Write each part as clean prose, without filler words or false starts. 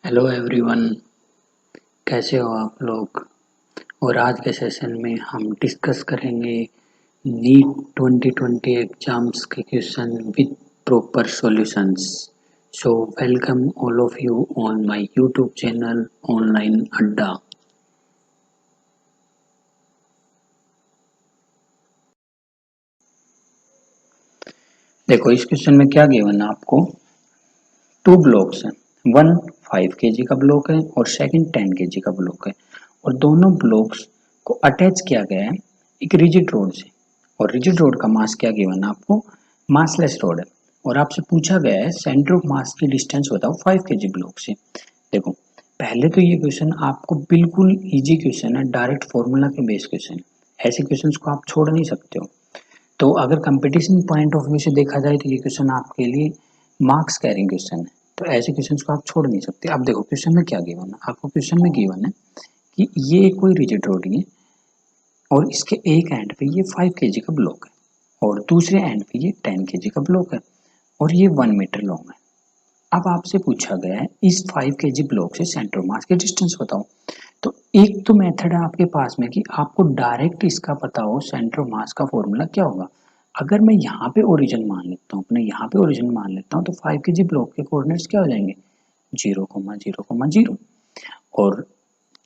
Hello everyone, कैसे हो आप लोग। और आज के सेशन में हम डिस्कस करेंगे नीट 2020 एग्जाम्स के question with proper solutions. So welcome all of you on my YouTube channel online अड्डा। देखो इस क्वेश्चन में क्या गिवन है आपको। टू ब्लॉक्स हैं, वन 5 kg का ब्लॉक है और सेकंड 10 kg का ब्लॉक है, और दोनों ब्लॉक्स को अटैच किया गया है एक रिजिड रोड से। और रिजिड रोड का मास क्या गिवन है आपको, मासलेस रोड है। और आपसे पूछा गया है सेंटर ऑफ मास की डिस्टेंस बताओ 5 kg ब्लॉक से। देखो पहले तो ये क्वेश्चन आपको बिल्कुल इजी क्वेश्चन है, डायरेक्ट फॉर्मूला के बेस क्वेश्चन है। ऐसे क्वेश्चन को आप छोड़ नहीं सकते हो। तो अगर कंपटीशन पॉइंट ऑफ व्यू से देखा जाए तो ये क्वेश्चन आपके लिए मार्क्स कैरिंग क्वेश्चन है, तो ऐसे क्वेश्चन को आप छोड़ नहीं सकते। अब देखो क्वेश्चन में क्या गिवन है आपको। क्वेश्चन में गिवन है कि ये कोई रिजिड रोड है और इसके एक एंड पे ये 5 kg का ब्लॉक है और दूसरे एंड पे ये 10 kg का ब्लॉक है और ये 1 मीटर लॉन्ग है। अब आपसे पूछा गया है इस 5 kg ब्लॉक से सेंटर ऑफ मास के डिस्टेंस बताओ। तो एक तो मेथड है आपके पास में कि आपको डायरेक्ट इसका पता हो सेंटर ऑफ मास का फॉर्मूला क्या होगा। अगर मैं यहाँ पे ओरिजिन मान लेता हूँ, अपने यहाँ पे ओरिजिन मान लेता हूँ, तो 5 kg ब्लॉक के कोऑर्डिनेट्स क्या हो जाएंगे 0,0,0, और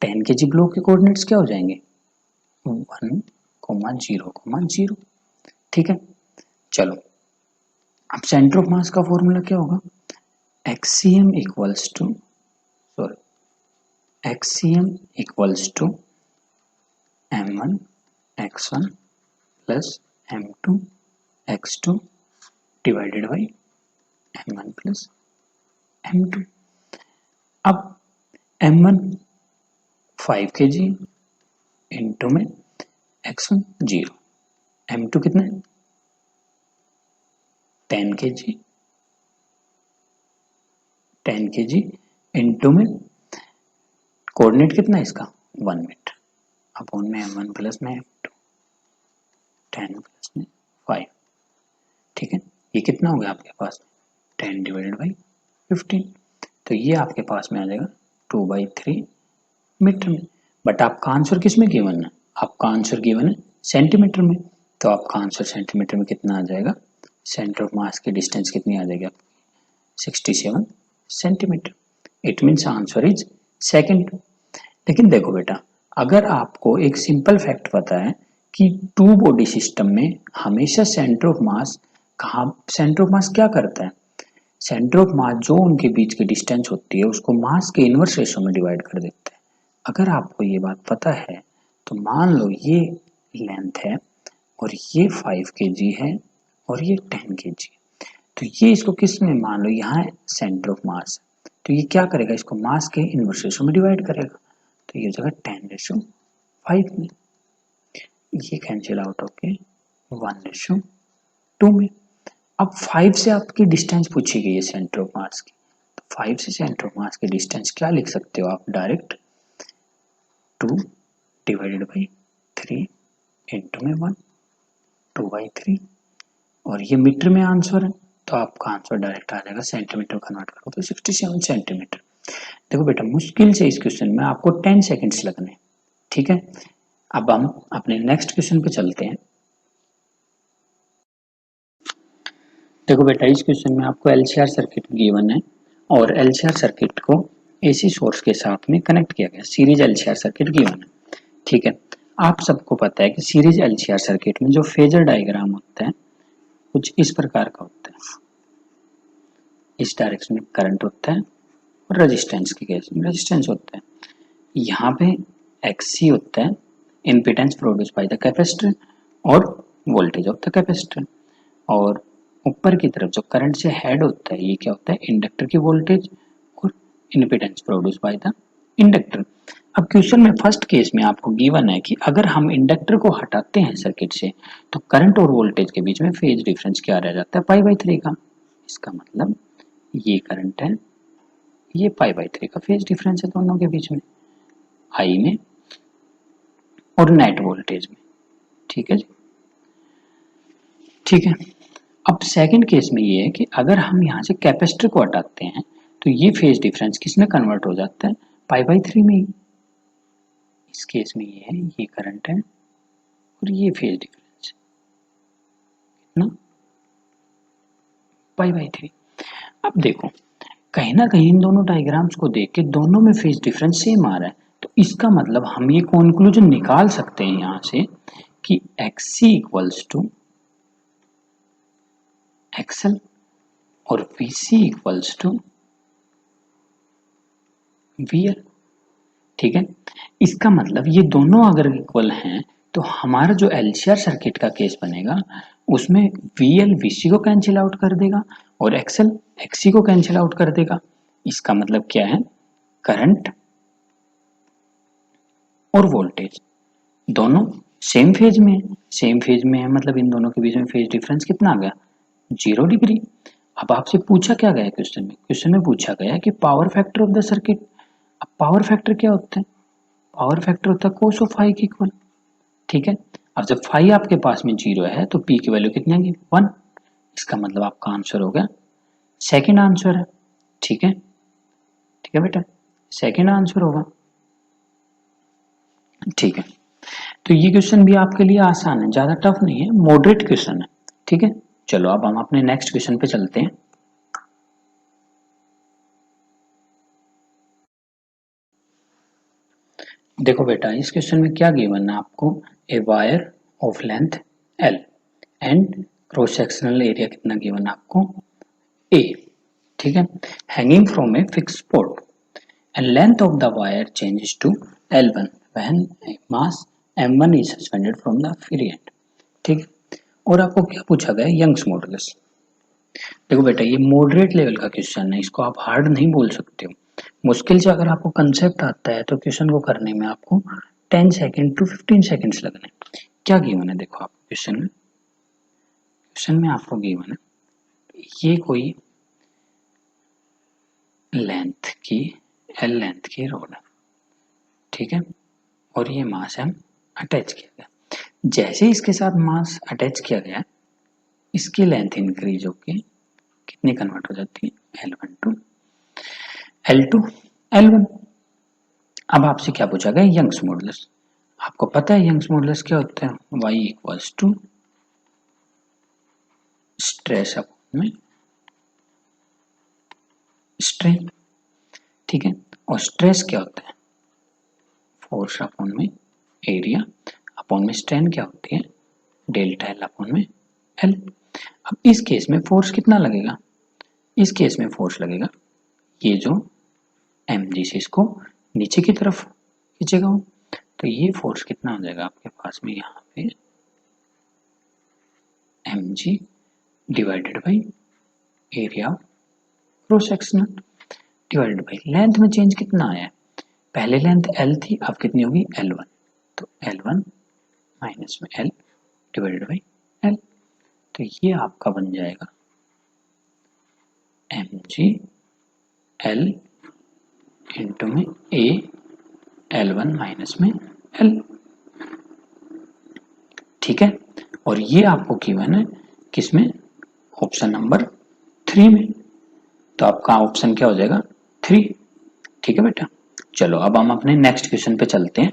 10 kg ब्लॉक के कोऑर्डिनेट्स क्या हो जाएंगे 1,0,0। ठीक है, चलो अब सेंटर ऑफ मास का फॉर्मूला क्या होगा, x cm equals to m1 x1 plus m2 x2 divided by m1 plus m2। अब m1 5 kg इंटू में x1 0, m2 कितना है 10 kg इंटू में कोऑर्डिनेट कितना है इसका 1 मीटर अपॉन में m1 प्लस में m2 10 प्लस में 5। ठीक है, ये कितना हो गया आपके पास 10 डिवाइडेड बाई 15, तो ये आपके पास में आ जाएगा 2/3 मीटर में। बट आपका आंसर किस में गिवन है, आपका आंसर गिवन है सेंटीमीटर में, तो आपका आंसर सेंटीमीटर में कितना आ जाएगा, सेंटर ऑफ मास की डिस्टेंस कितनी आ जाएगी 67 centimetre. It means answer is second. लेकिन देखो बेटा, अगर आपको एक सिंपल फैक्ट पता है कि टू बॉडी सिस्टम में हमेशा centre of mass centre of mass क्या करता है, सेंटर ऑफ मास जो उनके बीच की डिस्टेंस होती है उसको मास के इनवर्स रेशो में डिवाइड कर देता है। अगर आपको ये बात पता है तो मान लो ये लेंथ है और ये 5 kg है और ये 10 kg है, तो ये इसको किस में मान लो यहाँ सेंटर ऑफ मास, तो ये क्या करेगा इसको मास के इनवर्स रेशो में डिवाइड करेगा, तो ये हो जाएगा 10/5 में। ये कैंसिल आउट होके 1/2 में। अब 5 से आपकी डिस्टेंस पूछी गई है सेंटर ऑफ मास की, तो 5 से सेंटर ऑफ मास की डिस्टेंस क्या लिख सकते हो आप डायरेक्ट 2 डिवाइडेड बाई 3 इंटू में 1 2/3, और ये मीटर में आंसर है तो आपका आंसर डायरेक्ट आ जाएगा सेंटीमीटर कन्वर्ट करो तो 67 सेंटीमीटर। देखो बेटा मुश्किल से इस क्वेश्चन में आपको 10 सेकंड्स लगने। ठीक है, अब हम अपने नेक्स्ट क्वेश्चन पे चलते हैं। देखो बेटा इस क्वेश्चन में आपको एलसीआर सर्किट गिवन है और एलसीआर सर्किट को एसी सोर्स के साथ में कनेक्ट किया गया, सीरीज एलसीआर सर्किट गिवन है। ठीक है, आप सबको पता है कि सीरीज एलसीआर सर्किट में जो फेजर डायग्राम होता है कुछ इस प्रकार का होता है, इस डायरेक्शन में करंट होता है और रेजिस्टेंस के केस में रेजिस्टेंस होता है। यहाँ पे एक्सी होता है impedance produce by the capacitor और वोल्टेज ऑफ द कैपेसिटर, और ऊपर की तरफ जो करंट से हेड होता है ये क्या होता है इंडक्टर की वोल्टेज और impedance produce by the inductor. अब क्वेश्चन में फर्स्ट केस में आपको गिवन है कि अगर हम इंडक्टर को हटाते हैं सर्किट से तो करंट और वोल्टेज के बीच में फेज डिफरेंस क्या रह जाता है π/3 का। इसका मतलब ये करंट है, ये π/3 का फेज डिफरेंस है दोनों के बीच में आई में और नेट वोल्टेज में। ठीक है जी, ठीक है। अब सेकंड केस में ये है कि अगर हम यहाँ से कैपेसिटर को हटाते हैं तो ये फेज डिफरेंस किस में कन्वर्ट हो जाता है, π/3 में ही। इस केस में ये है, ये करंट है और ये फेज डिफरेंस कितना, π/3। अब देखो कहीं ना कहीं इन दोनों डायग्राम्स को देख के दोनों में फेज डिफरेंस सेम आ रहा है, तो इसका मतलब हम ये कंक्लूजन निकाल सकते हैं यहाँ से कि XC इक्वल्स टू XL और VC इक्वल्स टू VL। ठीक है, इसका मतलब ये दोनों अगर इक्वल हैं तो हमारा जो एलसीआर सर्किट का केस बनेगा उसमें VL VC को कैंसिल आउट कर देगा और XL XC को कैंसिल आउट कर देगा। इसका मतलब क्या है, करंट और वोल्टेज दोनों सेम फेज में है। सेम फेज में है मतलब इन दोनों के बीच में फेज डिफरेंस कितना आ गया, 0 डिग्री। अब आपसे पूछा क्या गया क्वेश्चन में पूछा गया कि power factor of the circuit. अब पावर फैक्टर क्या होता है, पावर फैक्टर होता है कोस ऑफ फाई के इक्वल। ठीक है, अब जब फाई आपके पास में 0 है तो पी की वैल्यू कितनी आएगी, 1। इसका मतलब आपका आंसर हो गया सेकेंड आंसर है। ठीक है, ठीक है बेटा, सेकेंड आंसर होगा। ठीक है, तो ये क्वेश्चन भी आपके लिए आसान है, ज्यादा टफ नहीं है, मॉडरेट क्वेश्चन है। ठीक है, चलो अब हम अपने नेक्स्ट क्वेश्चन पे चलते हैं। देखो बेटा इस क्वेश्चन में क्या गिवन है आपको, a wire of length L and cross sectional area कितना गिवन है आपको, A। ठीक है, hanging from a fixed point and length of the wire changes to L1 when mass M1 is suspended from the free end। ठीक, और आपको क्या पूछा गया, यंग्स मॉडुलस। देखो बेटा ये मॉडरेट लेवल का क्वेश्चन है, इसको आप हार्ड नहीं बोल सकते हो। मुश्किल से अगर आपको कंसेप्ट आता है तो क्वेश्चन को करने में आपको 10 सेकेंड टू 15 सेकेंड्स लगने। क्या गिवन है देखो आपको क्वेश्चन में आपको गिवन है ये कोई लेंथ की L लेंथ की रोड है। ठीक है, और ये मास एम अटैच किया गया। जैसे इसके साथ मास अटैच किया गया इसकी लेंथ इंक्रीज होके कितनी कन्वर्ट हो जाती है, L1 टू L1। अब आपसे क्या पूछा गया, यंग्स मॉडुलस। आपको पता है यंग्स मॉडुलस क्या होता है, Y equals to stress upon में स्ट्रेन। ठीक है, और स्ट्रेस क्या होता है, फोर्स अपॉन में एरिया अपॉन में स्ट्रेन क्या होती है, डेल्टा L अपॉन में L। अब इस केस में फोर्स कितना लगेगा, इस केस में फोर्स लगेगा ये जो mg से इसको नीचे की तरफ खींचेगा हो, तो ये फोर्स कितना हो जाएगा आपके पास में यहाँ पे mg divided by area cross sectional divided by length में चेंज कितना आया है, पहले लेंथ L थी अब कितनी होगी L1, तो L1 माइनस में L डिवाइडेड बाई L। तो ये आपका बन जाएगा mg L इंटू में A L1 माइनस में L। ठीक है, और ये आपको गिवन है किसमें, ऑप्शन नंबर 3 में। तो आपका ऑप्शन क्या हो जाएगा 3। ठीक है बेटा, चलो अब हम अपने नेक्स्ट क्वेश्चन पे चलते हैं।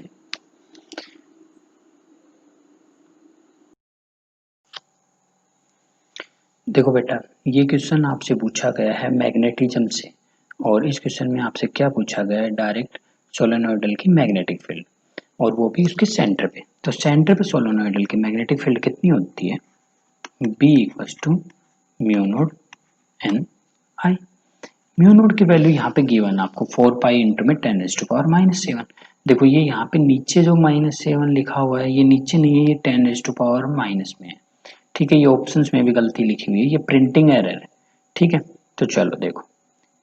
देखो बेटा ये क्वेश्चन आपसे पूछा गया है मैग्नेटिज्म से, और इस क्वेश्चन में आपसे क्या पूछा गया है, डायरेक्ट सोलेनोइडल की मैग्नेटिक फील्ड, और वो भी उसके सेंटर पे। तो सेंटर पे सोलेनोइडल की मैग्नेटिक फील्ड कितनी होती है, B equals to mu naught N I. Mu naught की वैल्यू यहाँ पे गिवन आपको 4 पाई इंटू में 10⁻⁻⁷। देखो ये यहाँ पे नीचे जो -7 लिखा हुआ है ये नीचे नहीं है, ये 10⁻⁻⁻ में है। ठीक है, ये ऑप्शंस में भी गलती लिखी हुई है, ये प्रिंटिंग एरर है। ठीक है, तो चलो देखो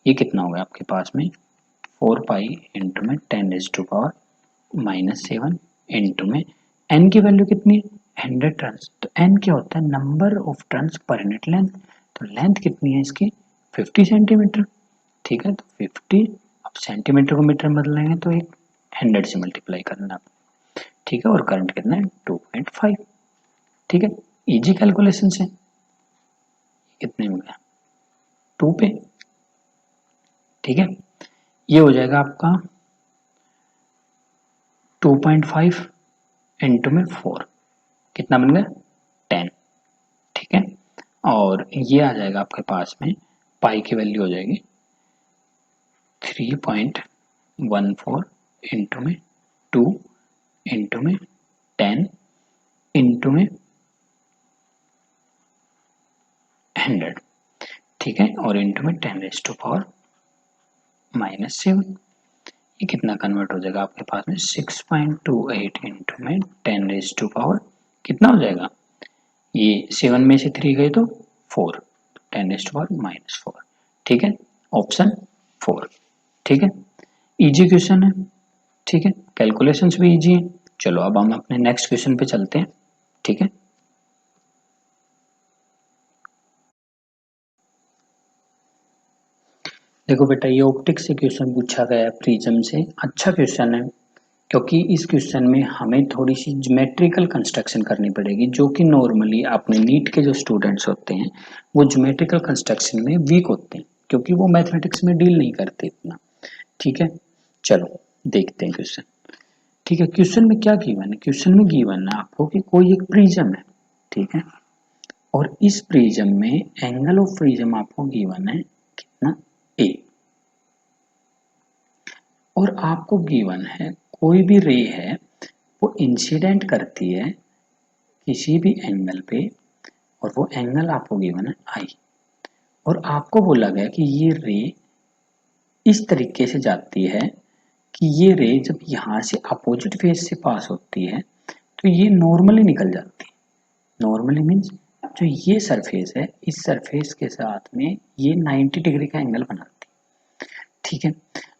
ये कितना होगा आपके पास में 4 पाई इंटू में 10⁻⁻7 इंटू में n की वैल्यू कितनी है 100 टर्न्स। तो n क्या होता है, number of turns per unit length. तो लेंथ कितनी है इसकी 50 सेंटीमीटर। ठीक है, तो 50 अब सेंटीमीटर को मीटर में बदलेंगे तो एक 100 से मल्टीप्लाई करना। ठीक है, और करंट कितना है 2.5। ठीक है, इजी कैलकुलेशन से कितने में गया 2 पे। ठीक है, ये हो जाएगा आपका 2.5 इंटू में 4, कितना बन गया 10, ठीक है। और ये आ जाएगा आपके पास में, पाई की वैल्यू हो जाएगी 3.14 इंटू में 2 इंटू में 10 इंटू में 100, ठीक है, और इंटू में 10⁻⁻7, ये कितना कन्वर्ट हो जाएगा आपके पास में 6.28 इंटू में 10⁻, कितना हो जाएगा, ये 7 में से 3 गए तो 4, 10⁻⁻4, ठीक है, ऑप्शन 4, ठीक है। इजी क्वेश्चन है, ठीक है, कैलकुलेशंस भी इजी है। चलो अब हम अपने नेक्स्ट क्वेश्चन पे चलते हैं, ठीक है। देखो बेटा, ये ऑप्टिक्स से क्वेश्चन पूछा गया है प्रिज्म से, अच्छा क्वेश्चन है, क्योंकि इस क्वेश्चन में हमें थोड़ी सी ज्योमेट्रिकल कंस्ट्रक्शन करनी पड़ेगी, जो कि नॉर्मली अपने नीट के जो स्टूडेंट्स होते हैं वो ज्योमेट्रिकल कंस्ट्रक्शन में वीक होते हैं, क्योंकि वो मैथमेटिक्स में डील नहीं करते इतना, ठीक है। चलो देखते हैं क्वेश्चन, ठीक है। क्वेश्चन में क्या गिवन है, क्वेश्चन में गिवन है आपको कि कोई एक प्रिज्म है, ठीक है, और इस प्रिज्म में एंगल ऑफ प्रिज्म आपको गिवन है कितना, ए, और आपको गिवन है कोई भी रे है वो इंसिडेंट करती है किसी भी एंगल पे, और वो एंगल आपको गिवन है आई, और आपको बोला गया कि ये रे इस तरीके से जाती है कि ये रे जब यहाँ से अपोजिट फेस से पास होती है तो ये नॉर्मली निकल जाती है, नॉर्मली मीन्स जो ये सरफेस है इस सरफेस के साथ में ये 90 डिग्री का एंगल बनाती है, ठीक है।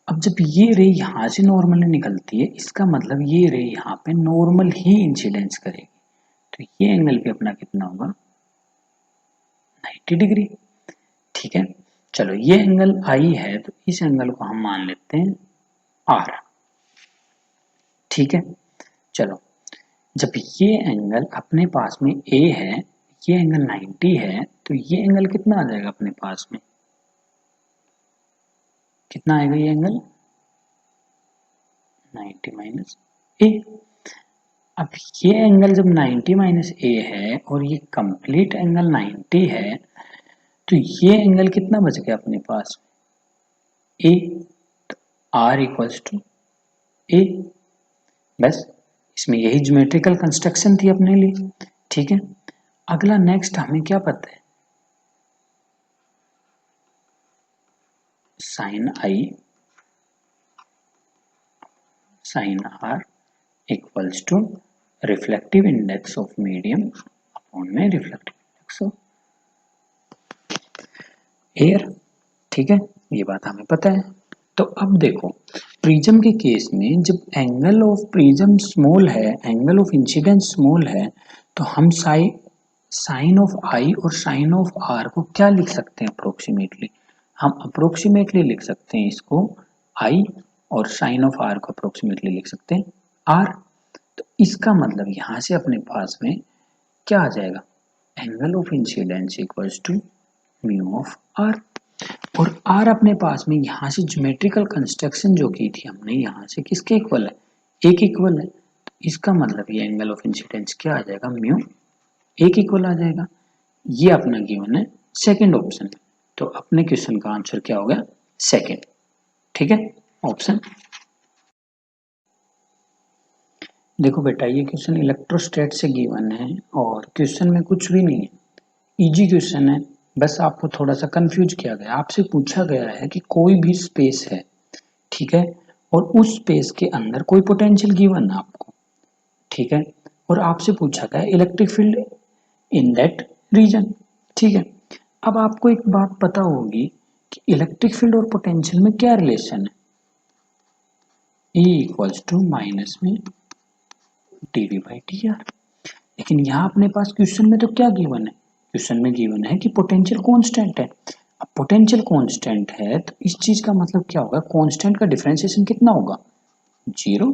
अब जब ये रे यहाँ से नॉर्मली निकलती है, इसका मतलब ये रे यहाँ पे नॉर्मल ही इंसिडेंस करेगी, तो ये एंगल भी अपना कितना होगा 90 डिग्री, ठीक है। चलो ये एंगल आई है तो इस एंगल को हम मान लेते हैं आर, ठीक है। चलो जब ये एंगल अपने पास में ए है, ये एंगल 90 है, तो ये एंगल कितना आ जाएगा अपने पास में, कितना आएगा ये एंगल 90 माइनस ए। अब ये एंगल जब 90 माइनस ए है और ये कंप्लीट एंगल 90 है, तो ये एंगल कितना बच गया अपने पास ए, तो आर इक्वल्स टू ए, बस इसमें यही ज्योमेट्रिकल कंस्ट्रक्शन थी अपने लिए, ठीक है। अगला नेक्स्ट हमें क्या पता है, sine i sine r equals to reflective index of medium upon में रिफ्लेक्टिव इंडेक्स ऑफ एयर, ठीक है, ये बात हमें पता है। तो अब देखो प्रिज्म के केस में जब एंगल ऑफ प्रिज्म स्मॉल है, एंगल ऑफ इंसिडेंस स्मॉल है, तो हम साइन ऑफ आई और साइन ऑफ आर को क्या लिख सकते हैं अप्रोक्सीमेटली, हम अप्रोक्सीमेटली लिख सकते हैं इसको आई, और साइन ऑफ आर को अप्रोक्सीमेटली लिख सकते हैं आर। तो इसका मतलब यहां से अपने पास में क्या आ जाएगा, angle of incidence equals to mu of r, और आर अपने पास में यहाँ से ज्योमेट्रिकल कंस्ट्रक्शन जो की थी हमने यहाँ से किसके इक्वल है, एक इक्वल है, तो इसका मतलब ये एंगल ऑफ इंसिडेंस क्या आ जाएगा, म्यू एक इक्वल आ जाएगा। ये अपना गिवन है सेकंड ऑप्शन, तो अपने क्वेश्चन का आंसर क्या हो गया सेकंड, ठीक है, ऑप्शन। देखो बेटा ये क्वेश्चन इलेक्ट्रोस्टैट से गिवन है और क्वेश्चन में कुछ भी नहीं है, इजी क्वेश्चन है, बस आपको थोड़ा सा कंफ्यूज किया गया, आपसे पूछा गया है कि कोई भी स्पेस है, ठीक है, और उस स्पेस के अंदर कोई पोटेंशियल गिवन है आपको, ठीक है, और आपसे पूछा गया electric field in that region, ठीक है। अब आपको एक बात पता होगी कि इलेक्ट्रिक फील्ड और पोटेंशियल में क्या रिलेशन है, E इक्वल्स टू माइनस में dv बाई dr, लेकिन यहाँ अपने पास क्वेश्चन में तो क्या गिवन है, क्वेश्चन में गिवन है कि पोटेंशियल कांस्टेंट है। अब पोटेंशियल कांस्टेंट है तो इस चीज का मतलब क्या होगा, कांस्टेंट का डिफरेंशिएशन कितना होगा, जीरो,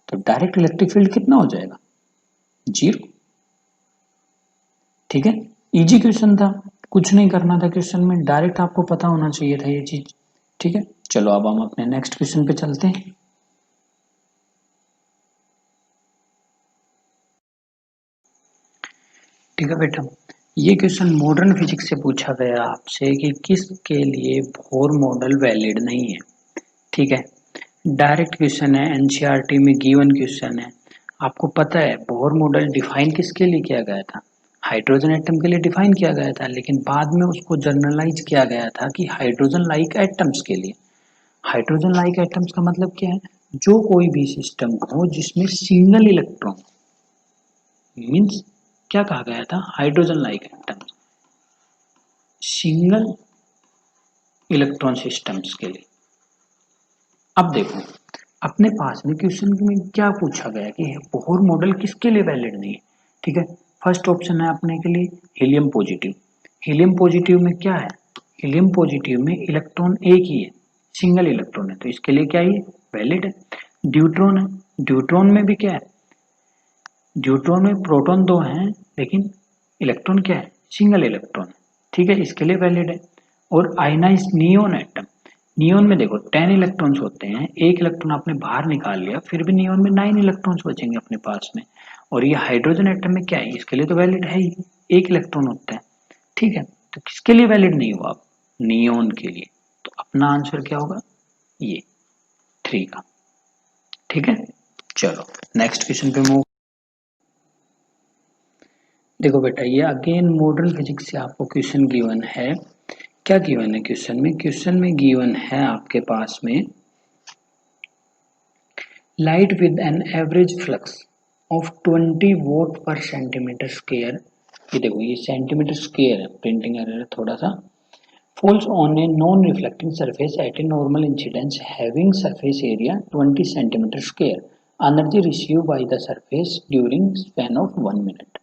तो डायरेक्ट इलेक्ट्रिक फील्ड कितना हो जाएगा, जीरो, ठीक है। इजी क्वेश्चन था, कुछ नहीं करना था क्वेश्चन में, डायरेक्ट आपको पता होना चाहिए था ये चीज, ठीक है। चलो अब हम अपने नेक्स्ट क्वेश्चन पे चलते हैं। ठीक है बेटा, ये क्वेश्चन मॉडर्न फिजिक्स से पूछा गया आपसे कि किसके लिए बोर मॉडल वैलिड नहीं है। ठीक है, डायरेक्ट क्वेश्चन है, एनसीईआरटी में गिवन क्वेश्चन है। आपको पता है बोर मॉडल डिफाइन किसके लिए किया गया था? हाइड्रोजन एटम के लिए डिफाइन किया गया था, लेकिन बाद में उसको जनरलाइज किया गया था कि हाइड्रोजन लाइक एटम्स के लिए। हाइड्रोजन लाइक एटम्स का मतलब क्या है? जो कोई भी सिस्टम हो जिसमें सिंगल इलेक्ट्रॉन, मीन्स क्या कहा गया था? Hydrogen like atoms, single electron systems के लिए। अब देखो अपने पास में क्वेश्चन में क्या पूछा गया कि बोहर मॉडल किसके लिए वैलिड नहीं है। ठीक है, फर्स्ट ऑप्शन है अपने के लिए हीलियम पॉजिटिव। हीलियम पॉजिटिव में क्या है? हीलियम पॉजिटिव में इलेक्ट्रॉन एक ही है, सिंगल इलेक्ट्रॉन है, तो इसके लिए क्या ही वैलिड है। ड्यूट्रॉन है, ड्यूट्रॉन में भी क्या है? ड्यूट्रॉन में प्रोटॉन दो हैं लेकिन इलेक्ट्रॉन क्या है? सिंगल इलेक्ट्रॉन है, ठीक है, इसके लिए वैलिड है। और आयनाइज नियोन एटम, नियोन में देखो 10 इलेक्ट्रॉन्स होते हैं, एक इलेक्ट्रॉन आपने बाहर निकाल लिया फिर भी नियोन में 9 इलेक्ट्रॉन्स बचेंगे अपने पास में। और ये हाइड्रोजन एटम में क्या है? इसके लिए तो वैलिड है ही, एक इलेक्ट्रॉन होता है। ठीक है, तो किसके लिए वैलिड नहीं हुआ? नियोन के लिए। तो अपना आंसर क्या होगा? ये 3 का। ठीक है, चलो नेक्स्ट क्वेश्चन पे मूव। देखो बेटा, ये अगेन मॉडर्न फिजिक्स से आपको क्वेश्चन गिवन है। क्या गिवन है क्वेश्चन में? क्वेश्चन में गिवन है आपके पास में light with an average flux of 20 vote पर सेंटीमीटर स्क्वायर। ये देखो ये सेंटीमीटर स्क्वायर है, प्रिंटिंग एरर है थोड़ा सा। Falls on a non reflecting surface at a normal incidence having surface area 20 centimetre square, energy receive by the surface during span of 1 minute.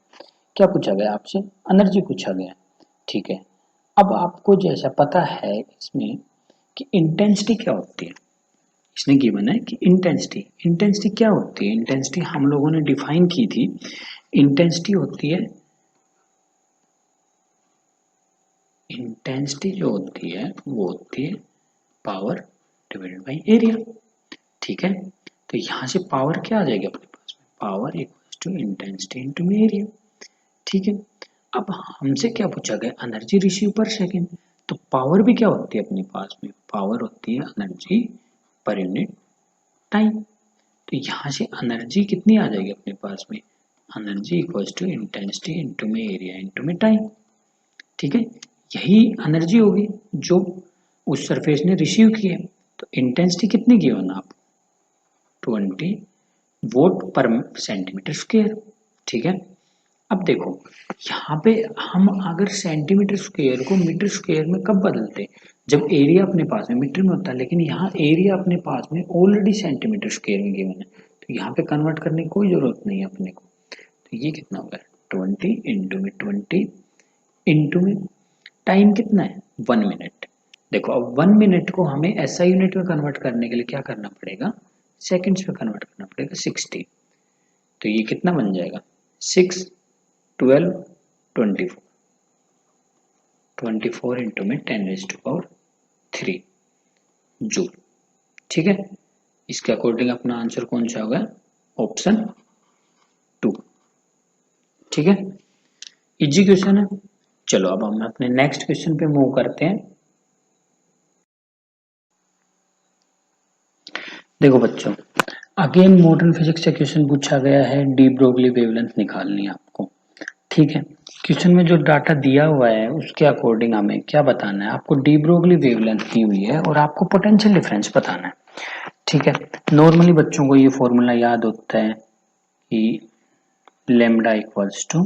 क्या पूछा गया आपसे? एनर्जी पूछा गया। ठीक है, अब आपको जैसा पता है इसमें कि इंटेंसिटी क्या होती है, इसने गिवन है कि इंटेंसिटी, इंटेंसिटी क्या होती है? इंटेंसिटी हम लोगों ने डिफाइन की थी। इंटेंसिटी होती है, इंटेंसिटी जो होती है वो होती है पावर डिवाइडेड बाय एरिया। ठीक है, तो यहां से पावर क्या आ जाएगी अपने पास में? Power equals to intensity into area. ठीक है, अब हमसे क्या पूछा गया? Energy receive per second. तो पावर भी क्या होती है अपने पास में? पावर होती है एनर्जी पर यूनिट टाइम। तो यहाँ से एनर्जी कितनी आ जाएगी अपने पास में? Energy equals to intensity into में एरिया इनटू में टाइम। ठीक है, यही एनर्जी होगी जो उस सरफेस ने रिसीव की है। तो इंटेंसिटी कितनी गिवन आप? 20 वोट पर सेंटीमीटर स्क्वायर। ठीक है, अब देखो यहाँ पे हम अगर सेंटीमीटर स्क्वायर को मीटर स्क्वायर में कब बदलते? जब एरिया अपने पास में मीटर में होता है, लेकिन यहाँ एरिया अपने पास में ऑलरेडी सेंटीमीटर स्क्वायर में गिवन है, तो यहाँ पे कन्वर्ट करने की कोई जरूरत नहीं है अपने को। तो ये कितना होगा? 20 इंटू में 20 इंटू में टाइम कितना है? 1 मिनट। देखो अब 1 मिनट को हमें ऐसा यूनिट में कन्वर्ट करने के लिए क्या करना पड़ेगा? सेकेंड्स में कन्वर्ट करना पड़ेगा, 60। तो ये कितना बन जाएगा? 6 12 24, 24 इंटू में 10⁻³ जूल। ठीक है, इसके अकॉर्डिंग अपना आंसर कौन सा होगा? ऑप्शन 2। ठीक है, इजी क्वेश्चन है। चलो अब हम अपने नेक्स्ट क्वेश्चन पे मूव करते हैं। देखो बच्चों, अगेन मॉडर्न फिजिक्स से क्वेश्चन पूछा गया है, डी ब्रोगली वेवलेंथ निकालनी है आपको। ठीक है, क्वेश्चन में जो डाटा दिया हुआ है उसके अकॉर्डिंग हमें क्या बताना है? आपको डी ब्रोगली वेवलेंथ दी हुई है और आपको पोटेंशियल डिफरेंस बताना है। ठीक है, नॉर्मली बच्चों को ये फॉर्मूला याद होता है कि लेमडा इक्वल्स टू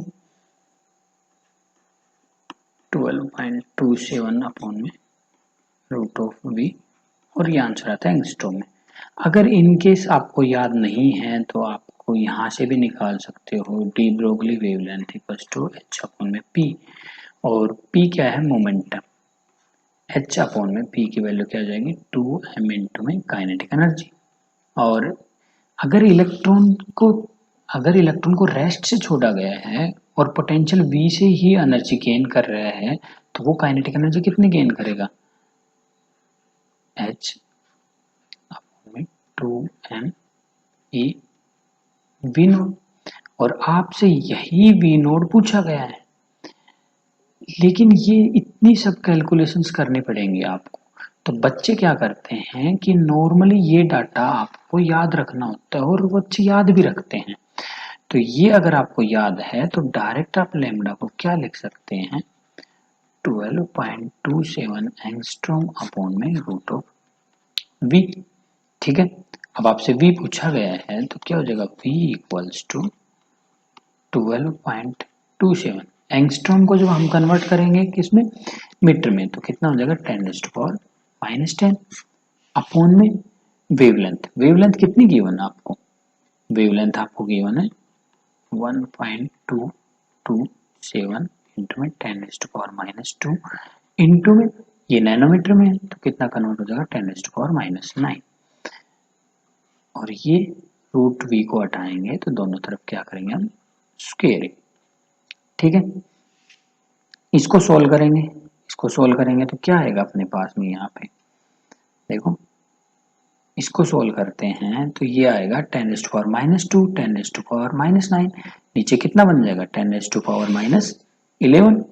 12.27 अपॉन में रूट ऑफ वी, और ये आंसर आता है एंगस्ट्रॉम में। अगर इनकेस आपको याद नहीं है तो आपको यहाँ से भी निकाल सकते हो, de Broglie wavelength equals to h upon में पी, और पी क्या है? मोमेंटम। एच अपॉन में पी की वैल्यू क्या आ जाएगी? 2m इंटू में काइनेटिक एनर्जी। और अगर इलेक्ट्रॉन को रेस्ट से छोड़ा गया है और पोटेंशियल v से ही एनर्जी गेन कर रहा है, तो वो काइनेटिक एनर्जी कितनी गेन करेगा? h 2m e v naught, और आपसे यही वी नोड पूछा गया है, लेकिन ये इतनी सब कैलकुलेशंस करने पड़ेंगे आपको। तो बच्चे क्या करते हैं कि नॉर्मली ये डाटा आपको याद रखना होता है और बच्चे याद भी रखते हैं। तो ये अगर आपको याद है तो डायरेक्ट आप लैम्डा को क्या लिख सकते हैं, 12.27 एंगस्ट्रॉम अपॉन में रूट ऑफ वी। ठीक है, अब आपसे वी पूछा गया है तो क्या हो जाएगा, वी इक्वल्स टू 12.27 एंगस्ट्रॉम को जब हम कन्वर्ट करेंगे किसमें, मीटर में, तो कितना हो जाएगा 10⁻⁻10 अपॉन में वेवलेंथ। वेवलेंथ कितनी गिवन है आपको, वेवलेंथ आपको गिवन है 1.227 इंटू में 10⁻⁻2 इंटू में ये नैनोमीटर में है तो कितना कन्वर्ट हो जाएगा 10⁻⁹, और ये रूट वी को हटाएंगे तो दोनों तरफ क्या करेंगे हम, स्क्वायर। ठीक है, इसको सोल्व करेंगे, इसको सोल्व करेंगे तो क्या आएगा अपने पास में, यहाँ पे देखो इसको सोल्व करते हैं तो ये आएगा 10⁻⁻2 10⁻⁻9, नीचे कितना बन जाएगा 10⁻⁻11,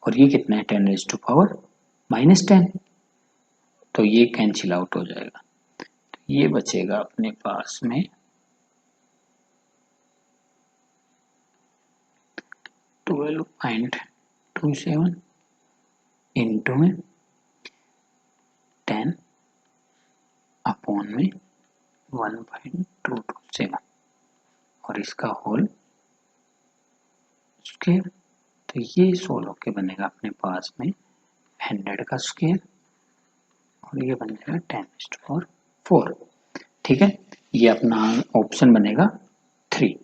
और ये कितना है 10⁻⁻10, तो ये कैंसिल आउट हो जाएगा, तो ये बचेगा अपने पास में 12.27 इंटू में 10 अपॉन में 1.227 और इसका होल स्क्वायर, तो ये 16 के बनेगा अपने पास में 100 का स्क्वायर, और ये बन जाएगा 10⁻⁴। ठीक है, ये अपना ऑप्शन बनेगा 3।